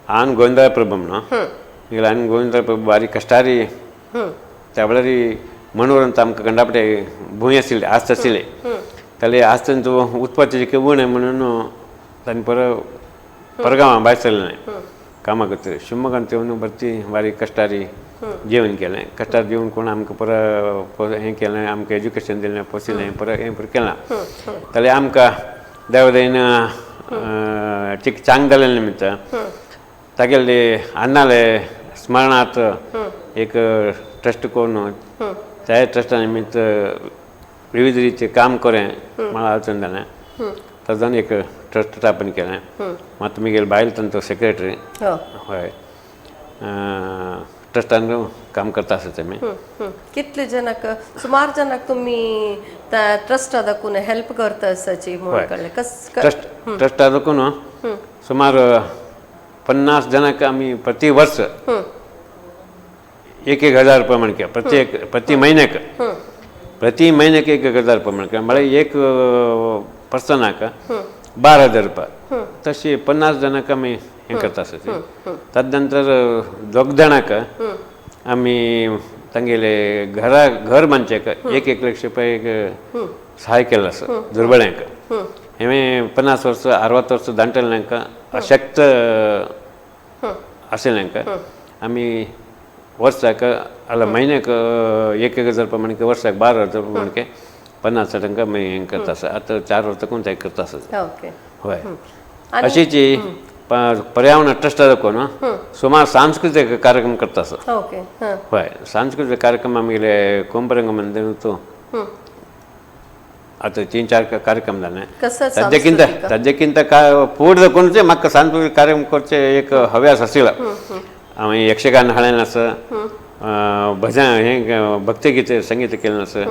आन गोविंदराय प्रभू म्हणून मुगेले आन गोविंदराय प्रभू बारी कश्टारी वेळार मनोरंत आमकां गंडापटे भूंय आशिल्ले आस्त आशिल्ले जाल्यार आस्तांचो उत्पत्तीचे उणें म्हणून तांणी परगांवां भायर सरलें कामां करता शिवमोगांत येवन बरी बारीक कश्टारी जेवण केलें कश्टार जेवण कोण आमकां हें केलें आमकां एज्युकेशन दिलें पोसिलें हें केलां जाल्यार आमकां देवदायन चांग जाले निमित्त तागेले अन्नाले स्मरणार्थ एक ट्रस्ट करून त्या ट्रस्टा निमित्त विविध रीतीचे काम करें मला अडचण जालें तातूंत एक ट्रस्ट स्थापन केलें मात मुगेल बायल तांचो सेक्रेटरी हय ट्रस्टान काम करता आसा तेमी कितले जनाक सुमार जनाक तुमी त्या ट्रस्टा दाखून हेल्प करता आसाची म्हणून कळ्ळें ट्रस्टा दाखून सुमार 50 जनाक आमी प्रति वर्स 1,000 रुपया म्हणके प्रति म्हयन्याक 1,000 रुपया म्हणके म्हळ्यार एक पर्सनाक 12,000 रुपया तशी 50 जनाक आमी हें करता आसा ताजे नंतर 2 जाणांक आमी तांगेले घर बांदचेक 1 लाख रुपया सहाय केलें आसा दुर्बळ्यांक हें 50 वर्स 60 वर्स जाणटेल्यांक अशक्त आशिल्ल्यांक आमी वर्साक म्हयन्याक 1,000 रुपया म्हणके वर्साक 12,000 रुपया म्हणके 50 तांकां आमी हें करता आसा आतां 4 वर्साकून ते करता आसा हय अशीच पर्यावरण ट्रस्टा दाखोवन सुमार सांस्कृतिक कार्यक्रम करता आसा हय सांस्कृतिक कार्यक्रम आमगेले कोंबरंग मंदिरांतू आतां 3-4 कार्यक्रम जाले ताजेकिंत फूड दाखोवनच म्हाका सांस्कृतिक कार्यक्रम करचे एक हव्यास आशिल्लो हांवें यक्षगान हाडलें आसा भजन हें भक्तिगीत संगीत केलें आसा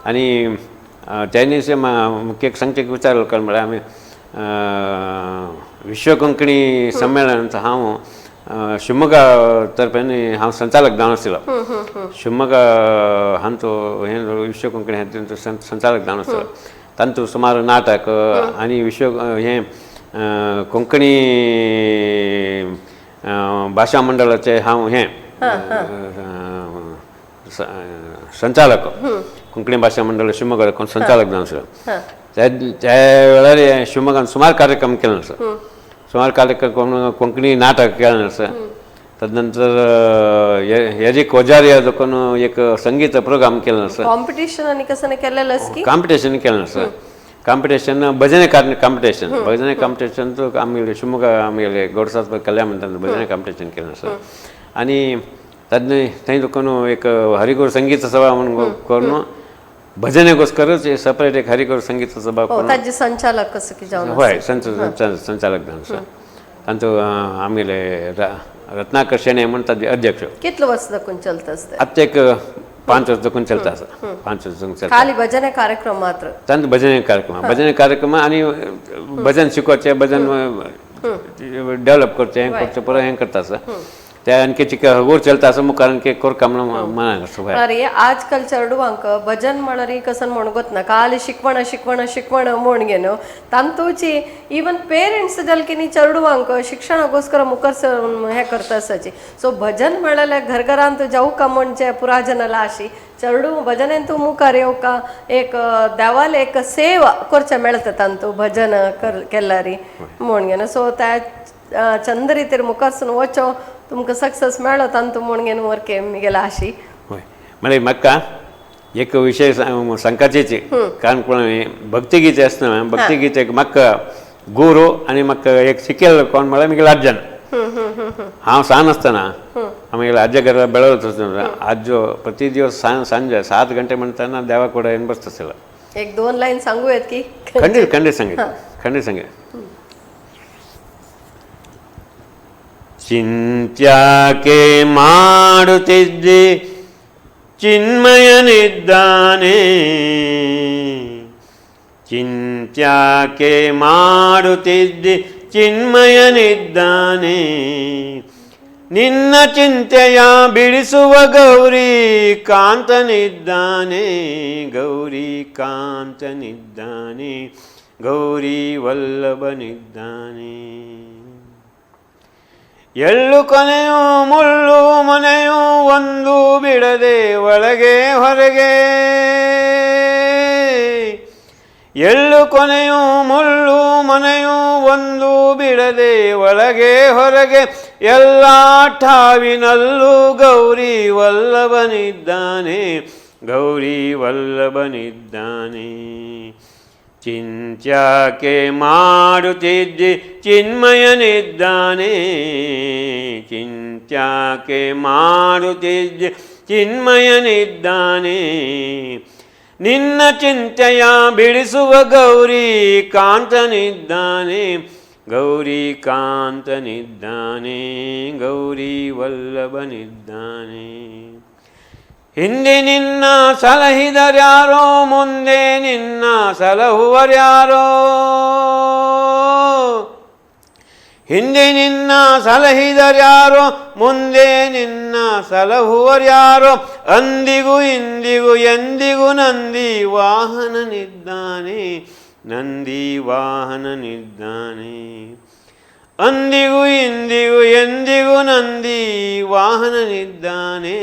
आनी त्यांनी मुख्य एक सांगचे विचार म्हळ्यार आमी विश्व कोंकणी संमेलनांत हांव शिवमोगा तर्फेन हांव संचालक जावन आशिल्लो शिवमोगा हांचो हें विश्व कोंकणी हातूंत संचालक जावन आशिल्लो तातूंत सुमार नाटक आनी विश्व हें कोंकणी भाशा मंडळाचे हांव हें संचालक कोंकणी भाशा मंडळ शिवमोगा कोण संचालक जावन आशिल्लो त्या वेळार शिवमोगान सुमार कार्यक्रम केले आसा सुमार कार्यक्रम कोंकणी नाटक केलें आसा ताजे नंतर हेजी कोजारिया देखून एक संगीत प्रोग्राम केलें आसा कॉम्पिटिशन आनी कसं केलेलं कॉम्पिटिशन केलें आसा कॉम्पिटिशन भजने कॉम्पिटिशन तो आमगेले शिवमोगा आमगेले गौडसाद कल्याण म्हणटा भजने कॉम्पिटिशन केलें आसा आनी ताजे थंय देखून एक हरिगुरू संगीत सभा म्हणून करून भजनेकोस्करच सेपरेट एक हरिगुरू संगीत सभा ताजे संचालक कसं की जावन हय संचालक जावन आसा तांचो आमगेले रत्नाकर शेणे म्हणून ताजे अध्यक्ष कितले वर्स दाखून चलता आसता आतां एक 5 वर्स दाखून चलता आसा 5 वर्स चलता खाली भजने कार्यक्रम मात्र तांचो भजने कार्यक्रम आनी भजन शिकोवचें भजन डेवलप करचें हें करचें पुरो हें करता आसा ते आणखी हगूर चलता आसा मुखार आणखी कोरका म्हणून मनाक आसा अरे आजकाल चेडवांक भजन म्हणल्यार कसं म्हणगोत ना खाली शिकवण म्हण घे न्हू तांतूची इवन पेरेंट्स जाल की न्ही चेडवांक शिक्षणाकोस्कर मुखार हें करता आसाची सो भजन म्हणल्यार घरघरांत जावं म्हणजे पुराजनाला अशी चेडू भजनेन तूं मुखार येवका एक देवाले एक सेवा करचें मेळटा तांतू भजन केल्यारी म्हण घे न्हू सो त्या चंद रितीर मुखारसून वचो तुमकां सक्सेस मेळ्ळो तांतू म्हण घेवन वर्के मिगेला आशी हय म्हळ्यार म्हाका एक विशय सांगपाचेची कारण भक्तिगीत आसतना भक्तिगीतेक म्हाका गुरू आनी म्हाका एक शिकयल्लो कोण म्हळ्यार मिगेल आज्यान हांव ल्हान आसतना आमगेले आज्या घरा बेळगत आसतना आज्यो प्रति दिवस सांजे 7 गंटे म्हणटाना देवा कडेन येवन बसता आसलो 1-2 लायन सांगू येत की खंडीत सांगे ಚಿಂತ್ಯಾಕೆ ಮಾಡುತ್ತಿದ್ದೆ ಚಿನ್ಮಯನಿದ್ದಾನೆ ಚಿಂತ್ಯಾಕೆ ಮಾಡುತ್ತಿದ್ದೆ ಚಿನ್ಮಯನಿದ್ದಾನೆ ನಿನ್ನ ಚಿಂತೆಯ ಬಿಡಿಸುವ ಗೌರಿ ಕಾಂತನಿದ್ದಾನೆ ಗೌರಿ ವಲ್ಲಭನಿದ್ದಾನೆ ಎಳ್ಳು ಕೊನೆಯು ಮುಳ್ಳು ಮನೆಯು ಒಂದು ಬಿಡದೆ ಒಳಗೆ ಹೊರಗೆ. ಎಳ್ಳು ಕೊನೆಯು ಮುಳ್ಳು ಮನೆಯು ಒಂದು ಬಿಡದೆ ಒಳಗೆ ಹೊರಗೆ. ಎಲ್ಲ ಠಾವಿನಲ್ಲೂ ಗೌರಿ ವಲ್ಲಭನಿದ್ದಾನೆ, ಗೌರಿ ವಲ್ಲಭನಿದ್ದಾನೆ. ಚಿಂತ್ಯಾಕೆ ಮಾಡುತ್ತಿದ್ದಿ ಚಿನ್ಮಯನಿದ್ದಾನೆ, ಚಿಂತ್ಯಾಕೆ ಮಾಡುತ್ತಿದ್ದಿ ಚಿನ್ಮಯನಿದ್ದಾನೆ. ನಿನ್ನ ಚಿಂತೆಯ ಬಿಡಿಸುವ ಗೌರಿ ಕಾಂತನಿದ್ದಾನೆ, ಗೌರಿ ಕಾಂತನಿದ್ದಾನೆ, ಗೌರಿ ವಲ್ಲಭನಿದ್ದಾನೆ. ಹಿಂದೆ ನಿನ್ನ ಸಲಹಿದರ್ಯಾರೋ, ಮುಂದೆ ನಿನ್ನ ಸಲಹುವರ್ಯಾರೋ. ಹಿಂದೆ ನಿನ್ನ ಸಲಹಿದರ್ಯಾರೋ, ಮುಂದೆ ನಿನ್ನ ಸಲಹುವರ್ಯಾರೋ. ಅಂದಿಗೂ ಇಂದಿಗೂ ಎಂದಿಗೂ ನಂದಿ ವಾಹನನಿದ್ದಾನೆ, ನಂದಿ ವಾಹನನಿದ್ದಾನೆ. ಅಂದಿಗೂ ಇಂದಿಗೂ ಎಂದಿಗೂ ನಂದಿ ವಾಹನನಿದ್ದಾನೆ,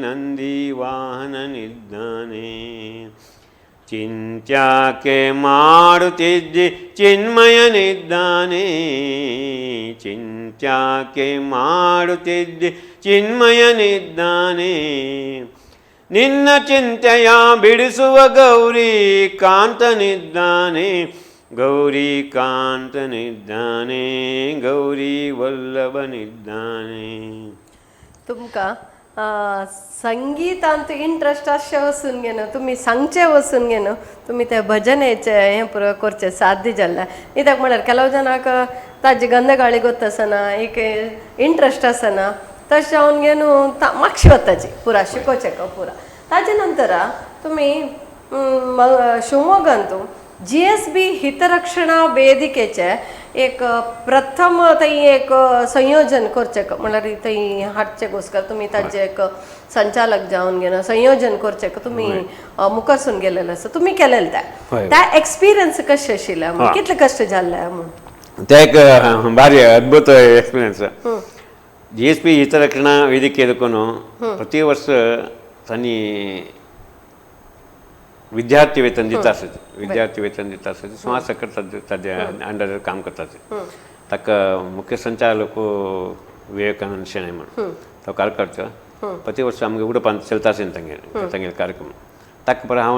ನಂದಿ ವಾಹನನಿದ್ದಾನೆ. ಚಿಂತ್ಯಾಕೆ ಮಾಡುತ್ತಿದ್ದಿ ಚಿನ್ಮಯನಿದ್ದಾನೆ, ಚಿಂತ್ಯಾಕೆ ಮಾಡುತ್ತಿದ್ದಿ ಚಿನ್ಮಯನಿದ್ದಾನೆ. ನಿನ್ನ ಚಿಂತೆಯ ಬಿಡಿಸುವ ಗೌರಿ ಕಾಂತನಿದ್ದಾನೆ, ಗೌರಿ ಕಾಂತನಿದ್ದಾನೆ, ಗೌರಿ वल्लभनिದ್ದಾನೆ. तुमका संगीतांत इंटरेस्ट अशें वचून घेन तुमी सांगचे वचून घेन तुमी ते भजनेचे हें पुरो करचे साध्य जाल्ले. कित्याक म्हळ्यार केलो जाणांक ताजी गंधगाळी गोत आसना, एक इंटरेस्ट आसना, तशें जावन घेन मातशी वताची पुरा शिकोवचें पुरा. ताजे नंतर तुमी शिवमोगांत GSB हितरक्षणा वेदिकेचे एक प्रथम थंय एक संयोजन करचें म्हळ्यार थंय हाडचे घोस्कर तुमी ताजे एक संचालक जावन घेन संयोजन करचें तुमी मुखारसून गेलेले आसा, तुमी केलेले त्या एक्सपिरियन्स कशें आशिल्लें, कितले कश्ट जाल्ले म्हूण ते एक भारी अद्भुत एक्सपिरियन्स. GSB हितरक्षणा वेदिके एदुकोनु प्रति वर्ष तांणी विद्यार्थी वेतन दिता आसत, विद्यार्थी वेतन दिता आसत. सुमार सकट ताजे अंडर काम करतात. ताका मुख्य संचालक विवेकानंद शेणे म्हणून तो कार्यकर्तो प्रति वर्ष आमगे उडपांत चलता आसले तांगेले कार्यक्रम. ताका पर हांव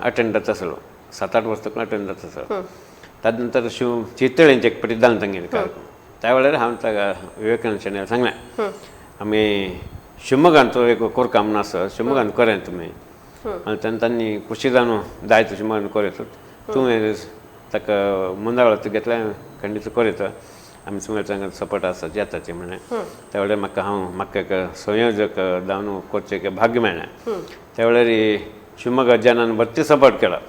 अटेंड जाता आसलो, 7-8 वर्स तक अटेंड जाता आसलो. ताजे नंतर चितळेंचे एक फावटी जालें तांगेले कार्यक्रम. त्या वेळार हांव ताका विवेकानंद शेणेला सांगलें आमी शिवमोगांत एक कोरकाम ना सर, शिवमोगांत करें तुमी. आनी तेन्ना तांणी खुशी जावन जायतो शिवमोगांत करीत तुवें ताका मुंदावळात घेतलें खंडीत करीत आमी तुमच्या सपोर्ट आसा येताचें म्हणलें. त्या वेळार म्हाका एक संयोजक जावन करचें एक भाग्य मेळ्ळें. त्या वेळार शिवमोगा जनान भरती सपोर्ट केलो,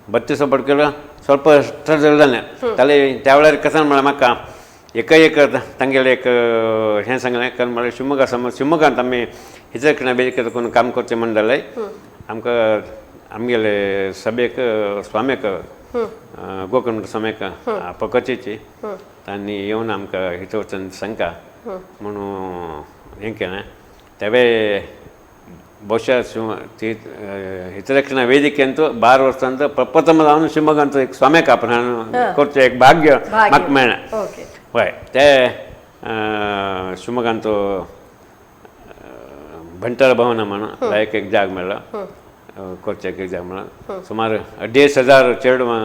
भरती सपोर्ट केलो. स्वल्प स्ट्रगल जालें ताले. त्या वेळार कसान म्हळ्यार म्हाका एक तांगेलें एक हें सांगलें, कारण म्हळ्यार शिवमोगा समज शिवमोगांत आमी हितरक्षणा वेदिके कोण काम करचें म्हण जालें आमकां आमगेले सभेक स्वामीक गोकर्ण स्वामीक पकचेची तांणी येवन आमकां हितू वचून सांगता म्हणून हें केलें. तेवे बहुशा हितरक्षणा वेदिकेंत 12 वर्सांत प्रथम जावन शिवमोगांत एक स्वाम्याक अपराण करचें एक भाग्य म्हाका मेळ्ळें. हय, ते शिवमोगांत भंटार भवन म्हणून लायक एक जाग मेळ्ळो करचें एक जाग मेळ्ळो. सुमार 1,500 चेडवां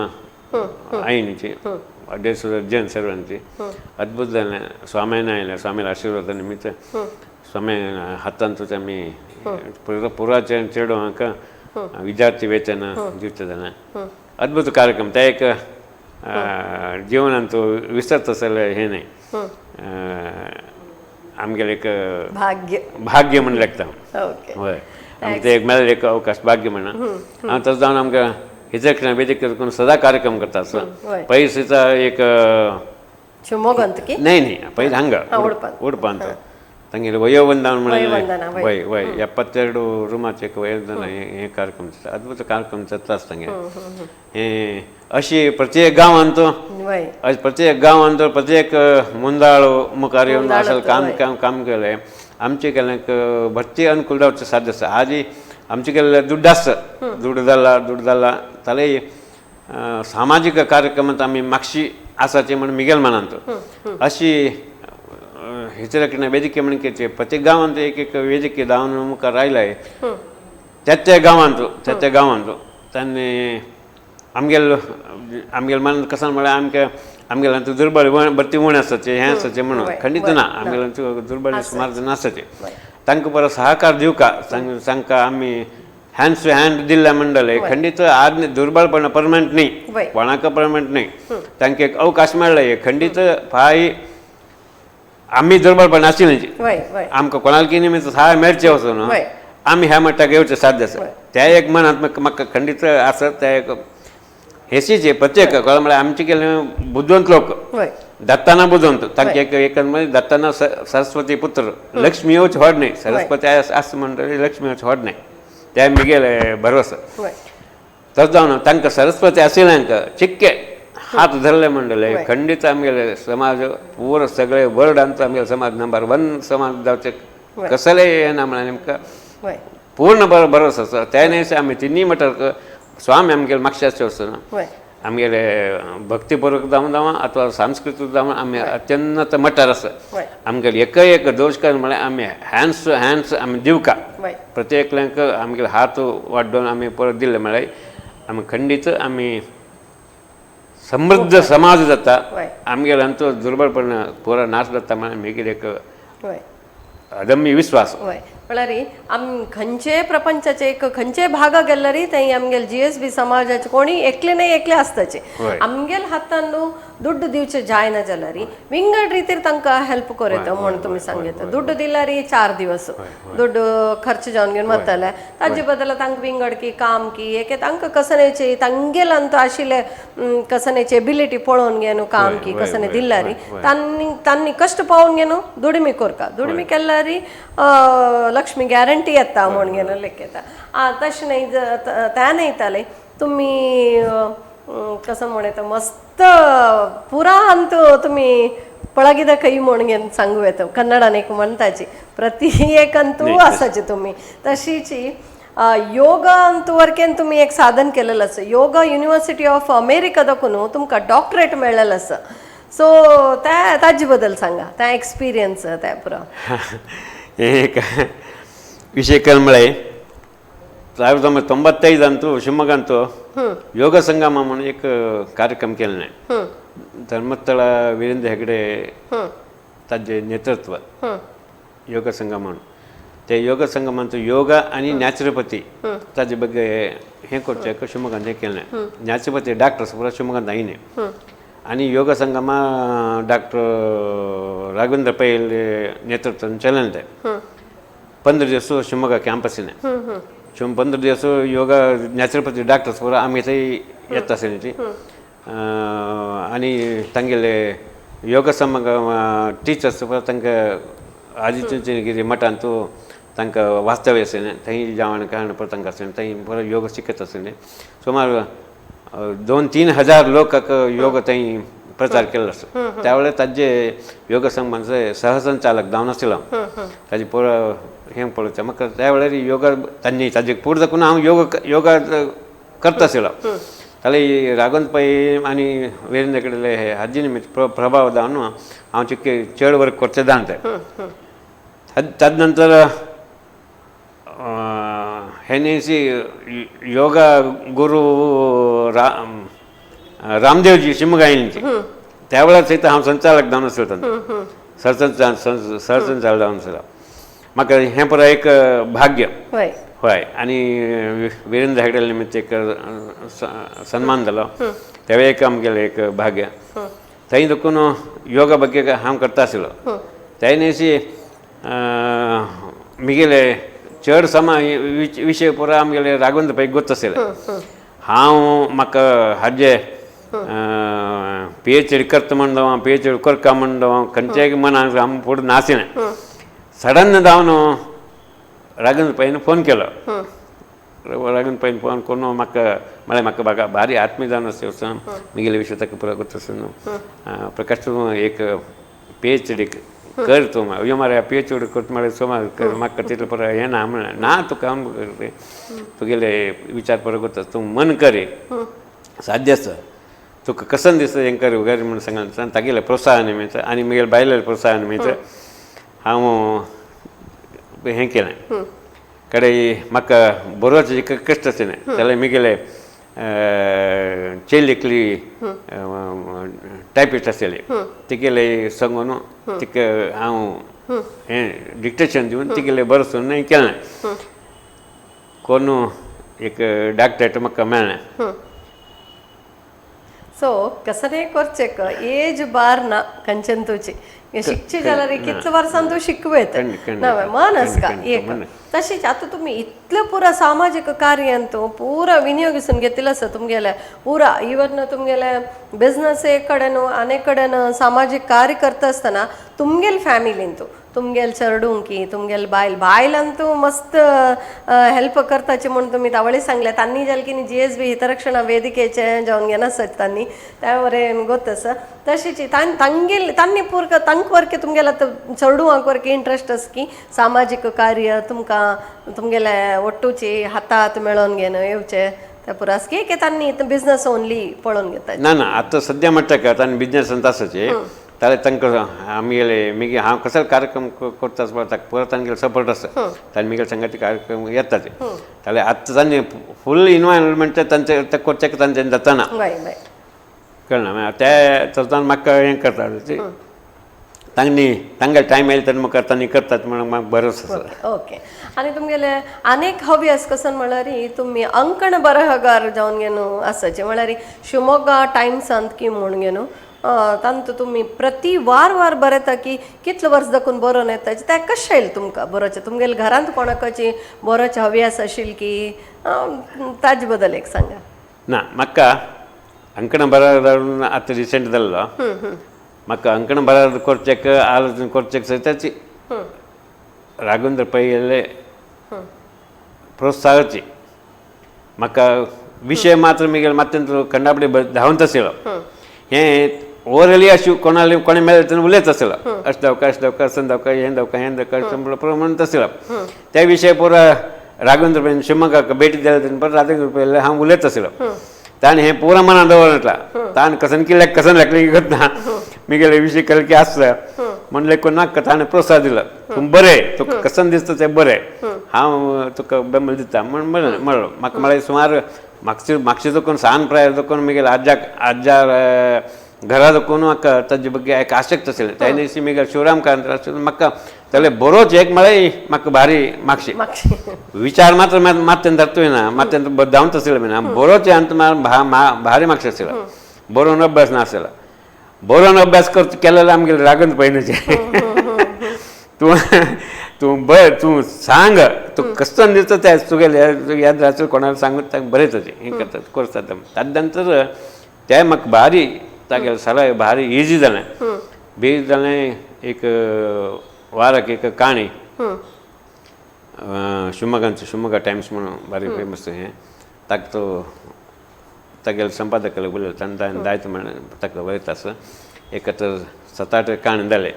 आईनीची, 1,500 जन सर्वांची. अद्भुत जालें. स्वाम्यान आयलें, स्वामीला आशिर्वादा निमित्त स्वामी हातांतूच आमी पुरा चेडवांक विद्यार्थी वेतन दिवचें जालें. अद्भुत कार्यक्रम. ते एक जिवनांत विसरत आसलें हें न्ही, आमगेलें एक भाग्य म्हण लागता. हय, आमकां ते एक मेळ्ळें एक अवकाश भाग्य म्हणून. हांव तसो जावन आमकां हितरक्षणा वेदिके करून सदां कार्यक्रम करता आसता. पयलींचा एक शिवमोगांत की नाही पयलीं हांगा उडपांत तांगेले वयोवंदन वयोवंदन, म्हणे वय वय 72 रुमाचे एक वयोवंदन हे कार्यक्रम जाता अद्भुत कार्यक्रम जाताच तांगे हे अशी प्रत्येक गांवांत वय प्रत्येक गांवांत प्रत्येक मुंदाळो मुखार येवन असल काम केलें आमचे केलें भरती अनुकूल जावचें साध्य आसा आजी आमचे केल्ले दुड्ड आसता दुड्ड जाल्ला ताले सामाजीक कार्यक्रमांत आमी मागशी आसाचे म्हण मिगेल मानांत अशी हेचेर वेदिके म्हण प्रत्येक गांवांत एक वेदिके जावन मुखार आयलाय त्या गांवांत तांणी आमगेल मन कसान म्हळ्यार आमगेल्यांत दुर्बळ भरती उणे आसताचे हें आसताचें म्हणून खंडीत ना आमगेल्यांत दुर्बळ सुमार जण आसताचे तांकां बरो सहकार दिवका तांकां आमी हँड टू हँड दिल्ल्या म्हणटले खंडीत आज दुर्बळपण परमनंट न्ही कोणाक परमनंट न्ही तांकां एक अवकाश मेळ्ळा खंडीत फाय आमी दुर्बळपण आशिल्लीं आमकां कोणाक निमित्त सहाय मेळचें वचून आमी ह्या मट्टाक येवचें साध्य आसा त्या एक मनांत म्हाका खंडीत आसत त्या एक हेसीचे प्रत्येक कळ्ळें म्हळ्यार आमचे केल्ले बुद्धवंत लोक दत्ताना बुद्धवंत तांचे एक दत्ताना सरस्वती पुत्र लक्ष्मी येवच व्हड न्ही सरस्वती आसा म्हणटरी लक्ष्मी येवच व्हड न्ही ते मिगेले भरवसा तस जावन तांकां सरस्वती आशिल्ल्यांक चिक्के हात धरले म्हणटले खंडीत आमगेले समाज पुरो सगळे वर्ल्डांत आमगेले समाज नंबर 1 समाज जावचे कसले येना म्हळ्यार नेमका पूर्ण भरोसा आसा त्याने आमी तिनी मटर स्वामी आमगेले मागशे आसचे वचून आमगेले भक्तीपूर्वक जावं अथवा सांस्कृतीक जावं आमी अत्यंत मट्टार आसा आमगेले एक दोश म्हळ्यार आमी हँड्स टू हँड्स आमी दिवका प्रत्येकल्यांक आमगेले हात वाडोवन आमी परत दिले म्हळ्यार आमी खंडीत आमी समृद्ध समाज जाता आमगेल्यांचो दुर्बळपण पुरो नाश जाता म्हळ्यार म्हगेले एक अदम्य विश्वास म्हळ्यार आम खंयचे प्रपंचाचे खंयचे भाग गेल्यार थंय आमगेले GSB समाजाचे कोणी एकले नाही एकले आसताचे आमगेल हातान न्हू दुड्ड दिवचे जायना जाल्यार विंगड रितीर तांकां हेल्प करता म्हणून तुमी सांगितले दुड्ड दिल्यार 4 दिवस दुड्ड खर्च जावन घेवन वतले ताजे बदला तांकां विंगड की काम की एक तांकां कसनेचे तांगेलांत आशिल्ले कसनेची एबिलिटी पळोवन घेवन काम की कसने दिल्यार तांणी कश्ट पावून घेवन दुडमी करता दुडमी केल्यार लक्ष्मी गॅरंटी येता म्हणून घेवन लेख येता तशें नाही त्या नाही ताले तुम्ही कसं म्हणता मस्त पुरा अंत तुम्ही पळगिದ ಕೈ म्हणून सांगू येतं कन्नडान एक म्हणताची प्रति एक अंतू असाचे तुम्ही तशीची योगा अंतवरकेन तुम्ही एक साधन केलेलं असं योगा युनिव्हर्सिटी ऑफ अमेरिकादकून तुमकां डॉक्टरेट मेळलेलं असं सो त्या ताजे बद्दल सांगा त्या एक्सपिरियन्स त्या पुरा एक विषय केलो म्हळ्यार 1995 ಅಂತೂ ಶಿವಮೊಗ್ಗಂತೂ ಯೋಗ ಸಂಗಮ म्हणून एक कार्यक्रम केले धर्मस्थळ वीरेंद्र हेगडे ताजे नेतृत्व योग संगम म्हणून ते योग संगमांचो योगा आनी नॅचरोपॅथी ताजे ಬಗ್ಗೆ हे करचें शिवमೊಗ್ಗಂತ हे केलें नॅचरोपॅथी डॉक्टर्स पुरो शिवमೊಗ್ಗಂತ आयिल्ले आनी योग संगमा डॉक्टर राघवेंद्र पै नेतृत्वान चललें तें 15 दिवस शिवमೊಗ್ಗ कॅम्पसीन 15 दिवस योगा नॅचरोपॅथी डॉक्टर्स पुरो आमी थंय येता आसलीं आनी तांगेले योगा संगम टिचर्स पुरो तांकां आजीचे कितें मठांत तांकां वास्तव्य आसलें थंय जेवण खाण पुरो तांकां आसलें थंय पुरो योग शिकयता आसलें सुमार 2-3 हजार लोकांक योग थंय प्रचार केल्लो आसा त्या वेळार ताजे योग संगमाचे सहसंचालक जावन आशिल्लो ताजे पुरो हें पळोवचें म्हाका त्या वेळार योगा तांणी ताजे फुडें साकून हांव योगा करता आशिल्लो जाल्यार राघवेंद्र पै आनी वीरेंद्र हेगडे हाजे निमित्त प्रभाव जावन हांव चिक्के चड वर्क करचें जावन तें ताजे नंतर हे न्ही योगा गुरू रामदेवजी शिवमೊಗ್ಗ आयिल्लीं त्या वेळार सयत हांव संचालक जावन आसलो सरसंचालक जावन आसलो म्हाका हें पुरो एक भाग्य हय आनी वीरेंद्र हेगडे निमित्त एक सन्मान जालो तेवे एक आमगेलें एक भाग्य थंय देखून योगा ಬಗ್ಗೆ हांव करता आशिल्लो ते न्ही म्हगेले चड विशय पुरो आमगेले राघवेंद्र पै गोत आशिल्ले हांव म्हाका हाजे PhD करता म्हणून PhD करता म्हणून खंयच्याय मनाक हांव फुडें नाशिल्लें सडन जावन राघवेंद्र पैन फोन केलो. राघवेंद्र पैन फोन करून म्हाका बागा भारी आत्मीय जावन वचून मुगेले विशय ताका पुरो करता प्रकाश तूं एक PhD कर तूं अयो मरे PhD करता म्हळ्यार सोमार कर म्हाका तितलें पुरो हें ना म्हणलें ना तुका तुगेले विचार पुरो करता तूं मन कर साध्य आसा तुका कसन दिसता हें कर वगैरे म्हणून सांगलें तागेलें प्रोत्साहन मेळटा आनी मुगेले बायलेलें प्रोत्साहन मेळटा हांव हें केलें कडे म्हाका बरोवचे एक कश्ट आसलें जाल्यार मुगेले चेडूं एकली टायपिस्ट आसलेली तिगेले सांगून तिका हांव हें डिक्टेशन दिवन तिगेले बरोवन हें केलें कोण एक डॉक्टरेट म्हाका मेळ्ळें. सो कसं करचें एज बार ना खंयच्यान तुजी शिकची जाल्यार कितले वर्सान तूं शिकवेत मन आसका एक तशेंच आतां तुमी इतलें पुरा सामाजीक कार्यान तूं पुरा विनियोगिसून घेतिल्लो आसा तुमगेले पुरा इवन तुमगेले बिझनसे कडेन आनी कडेन सामाजीक कार्य करता आसतना तुमगेल फॅमिलीन तूं तुमगेल चेडूंकी तुमगेल बायलान तूं मस्त हेल्प करताचे म्हणून तुमी तावळी सांगले तांणी जाल्यार की GSB हितरक्षणा वेदिकेचे जावन घेना आसत तांणी त्या वरेन गोत आसा तशेंच तांणी पुरक तांक वरके तुमगेले आतां चेडूंक वरके इंट्रस्ट आसा की सामाजीक कार्य तुमकां तुमगेले ಒಟ್ಟುची हातात मेळोन घेवन येवचे त्या पुरास की तांणी बिझनस ओनली पळोवन घेता ना ना आतां सद्या म्हणटा तांणी बिझनस आसाचे जाल्यार तांकां आमगेले हांव कसलो कार्यक्रम करता ताका परत तांगेलो सपोर्ट आसा तांणी मुगेले संगाती कार्यक्रम येता ते जाल्यार आतां तांणी फूल इन्वॉल्वमेंट तांचे करचें तांच्यान जाताना कळना ते तातूंत म्हाका हें करता तांगेले टायम येयला तेन्ना म्हाका तांणी करतात म्हणून म्हाका भरोसो आसा. ओके आनी तुमगेले आनीक हॉबी कसन म्हळ्यार तुमी अंकण बरहगार जावन घेवन आसाचे म्हळ्यार शिवमोग्गा टायम्सांत की म्हूण घेवन तांत तुमी प्रति वार बरयता की कितले वर्स दाखून बरोवन येता तें कशें येयलें तुमकां बरोवचें तुमगेले घरांत कोणाकाची बरोवची हव्यास आशिल्ली की ताजे बद्दल एक सांगा. ना म्हाका अंकण बरहगार आतां रिसेंट जाल्लो म्हाका अंकण बरहगार करचेक आलोचना करचेक ताची राघवेंद्र पै प्रोत्साहाची म्हाका विशय मात्र मुगेले मातशें खंडापडी धांवत आशिल्लो हें ओवरली अशी कोणी मेळ्ळें तेन्ना उलयत आसलो अशें जावका असन जावका हें जावका म्हणत आसलो त्या विशय पुरो राघवेंद्र पै शिवमोग्गाक भेटी दिल्या तेन्ना परत राघवेंद्र पै हांव उलयत आसलो ताणें हें पुरो मनान दवरला ताणें कसन किल्ल्याक कसन लेखलें करता मुगेले विशय केले की आसता म्हणलें कोण नाका ताणें प्रोत्साहन दिलो तूं बरें तुका कसन दिसता तें बरें हांव तुका बेंबल दिता म्हणलें म्हाका म्हळ्यार सुमार म्हापशे देखून सान प्रायर देखून मुगेले आज्या घरा देखून म्हाका ताजे बद्दल एक आसक्त आशिल्लें त्या दिसा मुगेले शिवराम कांत आशिल्लो म्हाका जाल्यार बरोवचें एक म्हळ्यार म्हाका भारी म्हापशें विचार मात्र मातशें धरतोय ना मातशें धांवत आशिल्लो बीन बरोवचें आनी भारी म्हापशें आशिल्लो बरोवन अभ्यास नाशिल्लो बरोवन अभ्यास केलेलो आमगेले राघवेंद्र पैनाचे तूं सांग तूं कसन दिसता तें तुगेले याद रावचें कोणाक सांगून ताका बरयताचें हें करता करता ताजे नंतर तें म्हाका भारी तागेलें सगळें भारी इजी जालें एक वाराक एक काणी शिवमोग्गा टायम्स म्हणून भारी फेमस हें ताका तो तागेले संपादक उलयलो ताणें जायते म्हणून ताका बरयता आसा एक तर 7-8 काणी जाले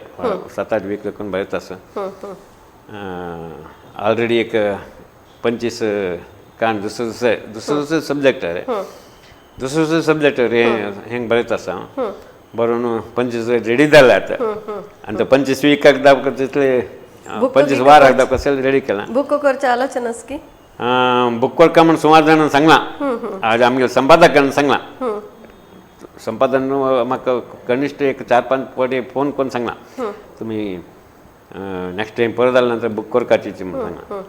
7-8 वीक देखून बरयता आसा ऑलरेडी एक 25 काण दुसरे सब्जेक्टार हें बरयता आसा बरोवन 25 रेडी जाले आतां आनी तो 25 विकाक दावका तितले 25 वाराक दावका रेडी केला बूक करचे आलोचना आसा की बूक करता म्हणून सुमार जाणां सांगलां आज आमगे संपादकान सांगलां संपादन म्हाका कनिश्ट एक 4-5 फावटी फोन करून सांगलां तुमी नेक्स्ट टायम परत जाल्या नंतर बूक करपाची म्हणून सांगलां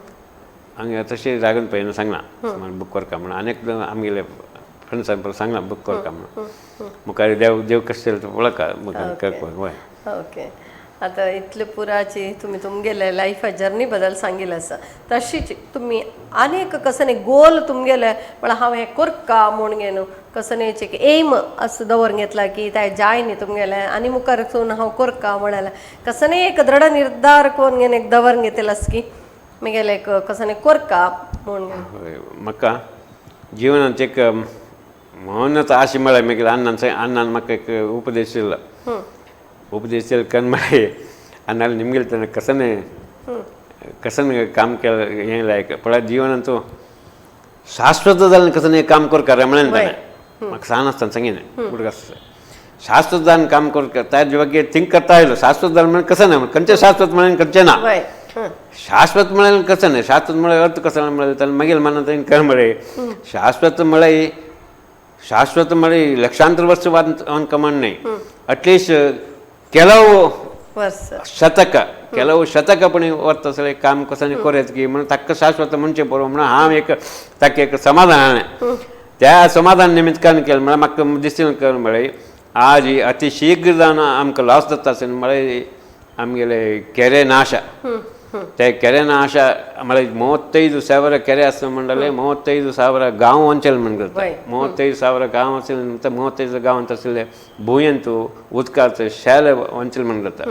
आनी तशें राघवेंद्र पैन सांगलां बूक करता म्हणून आनीक आमगेले फ्रेंड्सान परत सांगलां बूक करता म्हणून मुखार देव कशें पळोवका मुखार करपाक हय ओके आता इतले पुराची तुम्ही तुमगेले लाईफ जर्नी बद्दल सांगितलं असं तशीच तुम्ही अनेक कसं नाही गोल तुमगेले पण हांव हें करका म्हूण घेवन कसं नाही एक एम असं दवरून घेतला की त्या जाय न्ही तुमगेले आनी मुखार वचून हांव करका म्हणाला कसं नाही एक दृढ निर्धार करून घेवन एक दवरून घेतलास की म्हगेले एक कसं नाही करका म्हूण घेवन म्हाका जिवनांत एक म्हणूनच आशे म्हळ्यार मागीर अण्णान म्हाका एक उपदेश दिलो उपदेश दिलो कारण म्हळ्यार अण्णाला निमगेले तेन्ना कसं काम केलं हें लायक पळय जिवनांत तूं शाश्वत जालें कसं काम करता रे म्हळें ताणें म्हाका सांग आसतना सांगिन उडक शाश्वत जावन काम करता ताजे ಬಗ್ಗೆ थिंक करता आयलो शाश्वत जालें म्हळ्यार कसं ना खंयचें शाश्वत म्हळ्यार खंयचें ना शाश्वत म्हळ्यार कसं नाही शाश्वत म्हळ्यार अर्थ कसं म्हळ्यार ताणें मागीर मनांत कळ्ळें म्हळ्यार शाश्वत म्हळ्यार लक्षांतर वर्ष ಅವನ ಕಮಾಂಡ್ नहीं ಅಟ್ಲೀಸ್ಟ್ ಕೆಲವು ಶತಕಪಣಿ वर्तसले काम कसं करायचं की म्हणून तक्क शाश्वत म्हणजे बरोबर म्हणून हांव एक ताका एक समाधान हाडलें त्या समाधान निमित्त कारण केलें म्हळ्यार म्हाका दिसलें म्हळ्यार आज ही अति शीघ्र जावन आमकां लॉस जाता आसलें म्हळ्यार आमगेले केरे नाश ते केरे नाश म्हळ्यार 35,000 ಕೆರೆ ಆಸ್ತ ಮಂಡಲೆ 35,000 गांव अंचल म्हणून 35,000 गांव आसले 35,000 गांव ಅಂತ आसले भुंयंतू उदकाचो शेल अंचल म्हणून जाता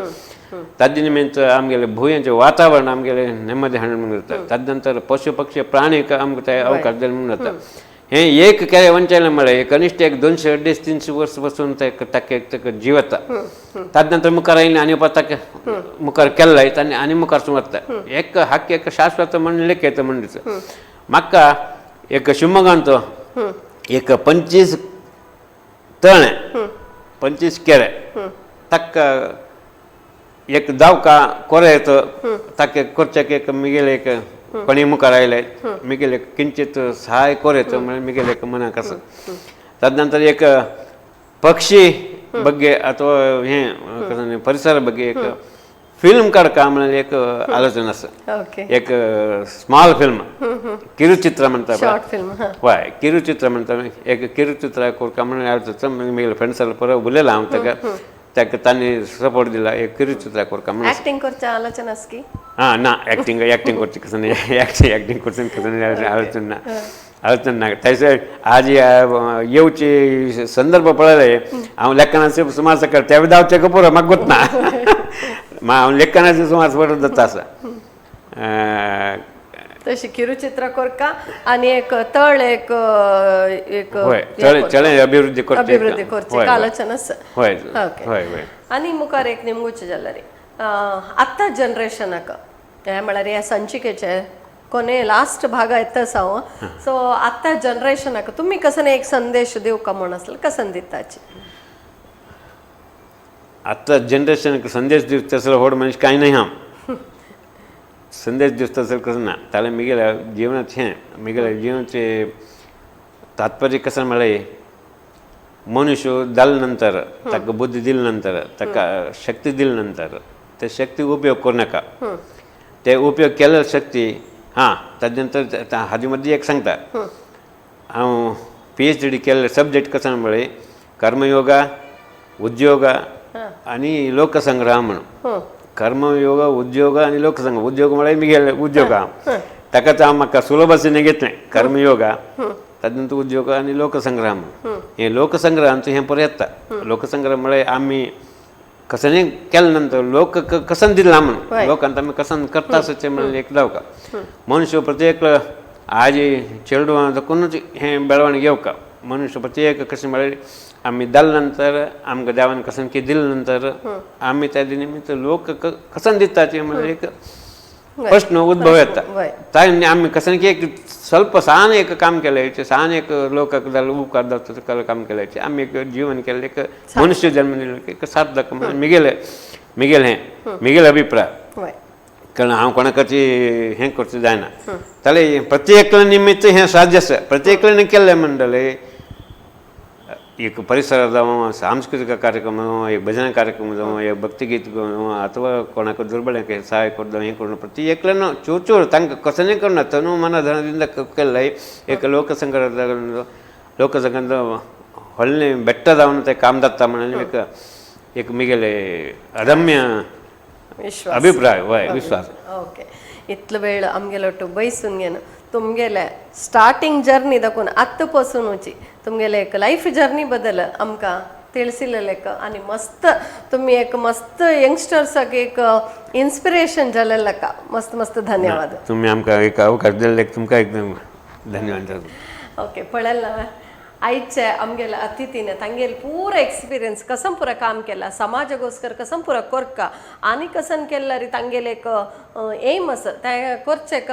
ताजे निमित्त आमगेले भुंयेचें वातावरण आमगेले नेಮ್ಮದಿ हाडून म्हणून जाता ताजे नंतर पशु पक्षी प्राणी आमकां ते अवकाश दिले म्हणून जाता हें एक केरे वंचलें म्हळ्यार कनिश्ट एक 200-300 वर्स पासून ताका जिवता ताजे नंतर मुखार आयलें आनी ताका मुखार केल्ले आनी मुखार सुमारता एक हक्क एक शाश्वत म्हणून लेख येता म्हणून दिसता म्हाका एक शिवमोगांत एक 25 तळे 25 केरे ताका एक दावका कोरेतो ताका करचेक एक मिगेले एक कोणी मुखार आयले मिगेले किंचित सहाय कोरेतो म्हळ्यार मिगेले मनाक आसा ताजे नंतर एक पक्षी ಬಗ್ಗೆ ಅಥವಾ हें परिसरा ಬಗ್ಗೆ एक फिल्म काडका म्हळ्यार एक आलोचना आसा एक स्मॉल फिल्म किरुचित्र म्हणटा हय किरुचित्र म्हणटा एक किरुचित्र करता म्हणून आलोचना मिगेले फ्रेंड्साला परवा उलयला हांव ताका तांणी सपोर्ट दिला एक किरुचित्र करता म्हणून एक्टिंग करचे आलोचना आसा की ना एक्टिंग करची कसं नाही एक्टिंग करचें कसं नाही आलोचना ना थंयसर आज येवची संदर्भ पळयले हांव लेखनाचे सुमार सकयल ते धांवचे का पुरो म्हाका गोतना हांव लेखनाचे सुमार बरो जाता आसा तशी किरुचित्र करका आनी एक तळ एक तळे अभिवृद्धी करचे आलोचना आसा हय ओके आनी मुखार एक निमगुचे जाल्यार आतां जनरेशनाक हे म्हळ्यार ह्या संचिकेचे ಕೊನೆ ಲಾಸ್ಟ್ ಭಾಗ ಎತ್ತಸಾವು ಸೊ आता जनरेशनाक तुम्ही कसं एक संदेश देऊ का म्हणून असलं कसं दिताची आता जनरेशनक संदेश दिवता असलं व्हड मनीस कांय नाही हांव संदेश दिवता असलं कसं ना ताले मिगेल्या जिवनात मिगेल्या जिवनाचे तात्पर्य कसं म्हळ्यार मनुष्य जाले नंतर ताका बुद्धी दिले नंतर ताका शक्ती दिले नंतर ते शक्ती उपयोग करूं नाका ते उपयोग केले शक्ती ताजे नंतर हाजे मदीं एक सांगता हांव PhD केल्ले सब्जेक्ट कसो म्हळ्यार कर्मयोगा उद्योग आनी लोकसंग्रह म्हणून कर्मयोग उद्योग आनी लोकसंग्रह उद्योग म्हळ्यार मिगेले उद्योग ताकाच हांव म्हाका सुलभ अशें घेतलें कर्मयोगा ताजे नंतर उद्योग आनी लोकसंग्रह म्हणून हें लोकसंग्रहांचो हें पर येता लोकसंग्रह म्हळ्यार आमी कसन केल्या नंतर लोक कसन दिला म्हणून लोकांत आमी कसन करता आसचे म्हणून एक जावका मनुष्य प्रत्येक आज चेडू कोणूच हें बेळवणीक येवका मनुष्य प्रत्येक कशें म्हळ्यार आमी जाले नंतर आमकां देवान कसन कितें दिले नंतर आमी ताजे निमित्त लोक कसन दिताचे म्हणून एक प्रश्न उद्भव येता ताणें आमी कसन की एक ಸ್ವಲ್ಪ सान एक काम केलें सान एक लोकांक जालें उपकार जाता काम केलें आमी एक जीवन केलें एक मनुष्य जन्म दिलो एक सार्थक म्हणून मिगेल अभिप्राय कारण हांव कोणाकची हें करचें जायना जाल्यार प्रत्येकल्या निमित्त हें साध्य आसा प्रत्येकल्यान केल्लें म्हणटलें एक परिसर जावं सांस्कृतिक कार्यक्रम जावं एक भजन कार्यक्रम जावं एक भक्तिगीत जावं अथवा कोणाक दुर्बळ्यांक सहाय करता हें करून प्रत्येकल्यान चूर तांकां कसलें करना तनु मना धनाದಿಂದ केल्लें एक लोकसंघांत व्हडलें बेट्ट जावन तें काम जाता म्हणून एक मिगेलें अदम्य विश्वास अभिप्राय वय विश्वास ओके इतलं वेळ आमगेलोटू बैसून घेणं तुमगेले स्टार्टिंग जर्नी दाखवून आत्तापासूनची तुमगेले एक लाईफ जर्नी बद्दल आमकां ತಿಳಿಸಿಲ್ಲಕ್ಕ आणि मस्त तुम्ही एक मस्त यंगस्टर्साक एक इन्स्पिरेशन जालेलका मस्त मस्त धन्यवाद तुम्ही आमकां एक अवकाश दिल्ले तुमकां एकदम धन्यवाद ओके पळयला आयचे आमगेले अतिथीने तांगेल पूरा एक्सपिरियन्स कसं पुरा काम केला समाजाಗೋಸ್ಕರ कसं पुरा कोरका आनी कसं केला री तांगेले एक एम असं त्या कोरचेक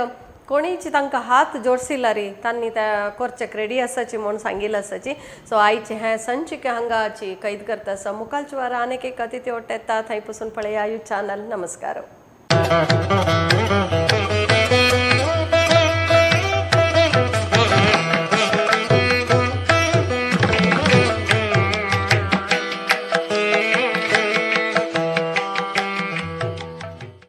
कोणीची तांकां हात जोडसिला री तांणी त्या कोरचेक रेडी आसाची म्हणून सांगिल्लें आसाची सो आयचे हे संचिके हांगाची कैद करता आसा मुखालच्या वारा आनीक एक अतिथी ओट येता थंय पसून पळया यू चॅनल नमस्कार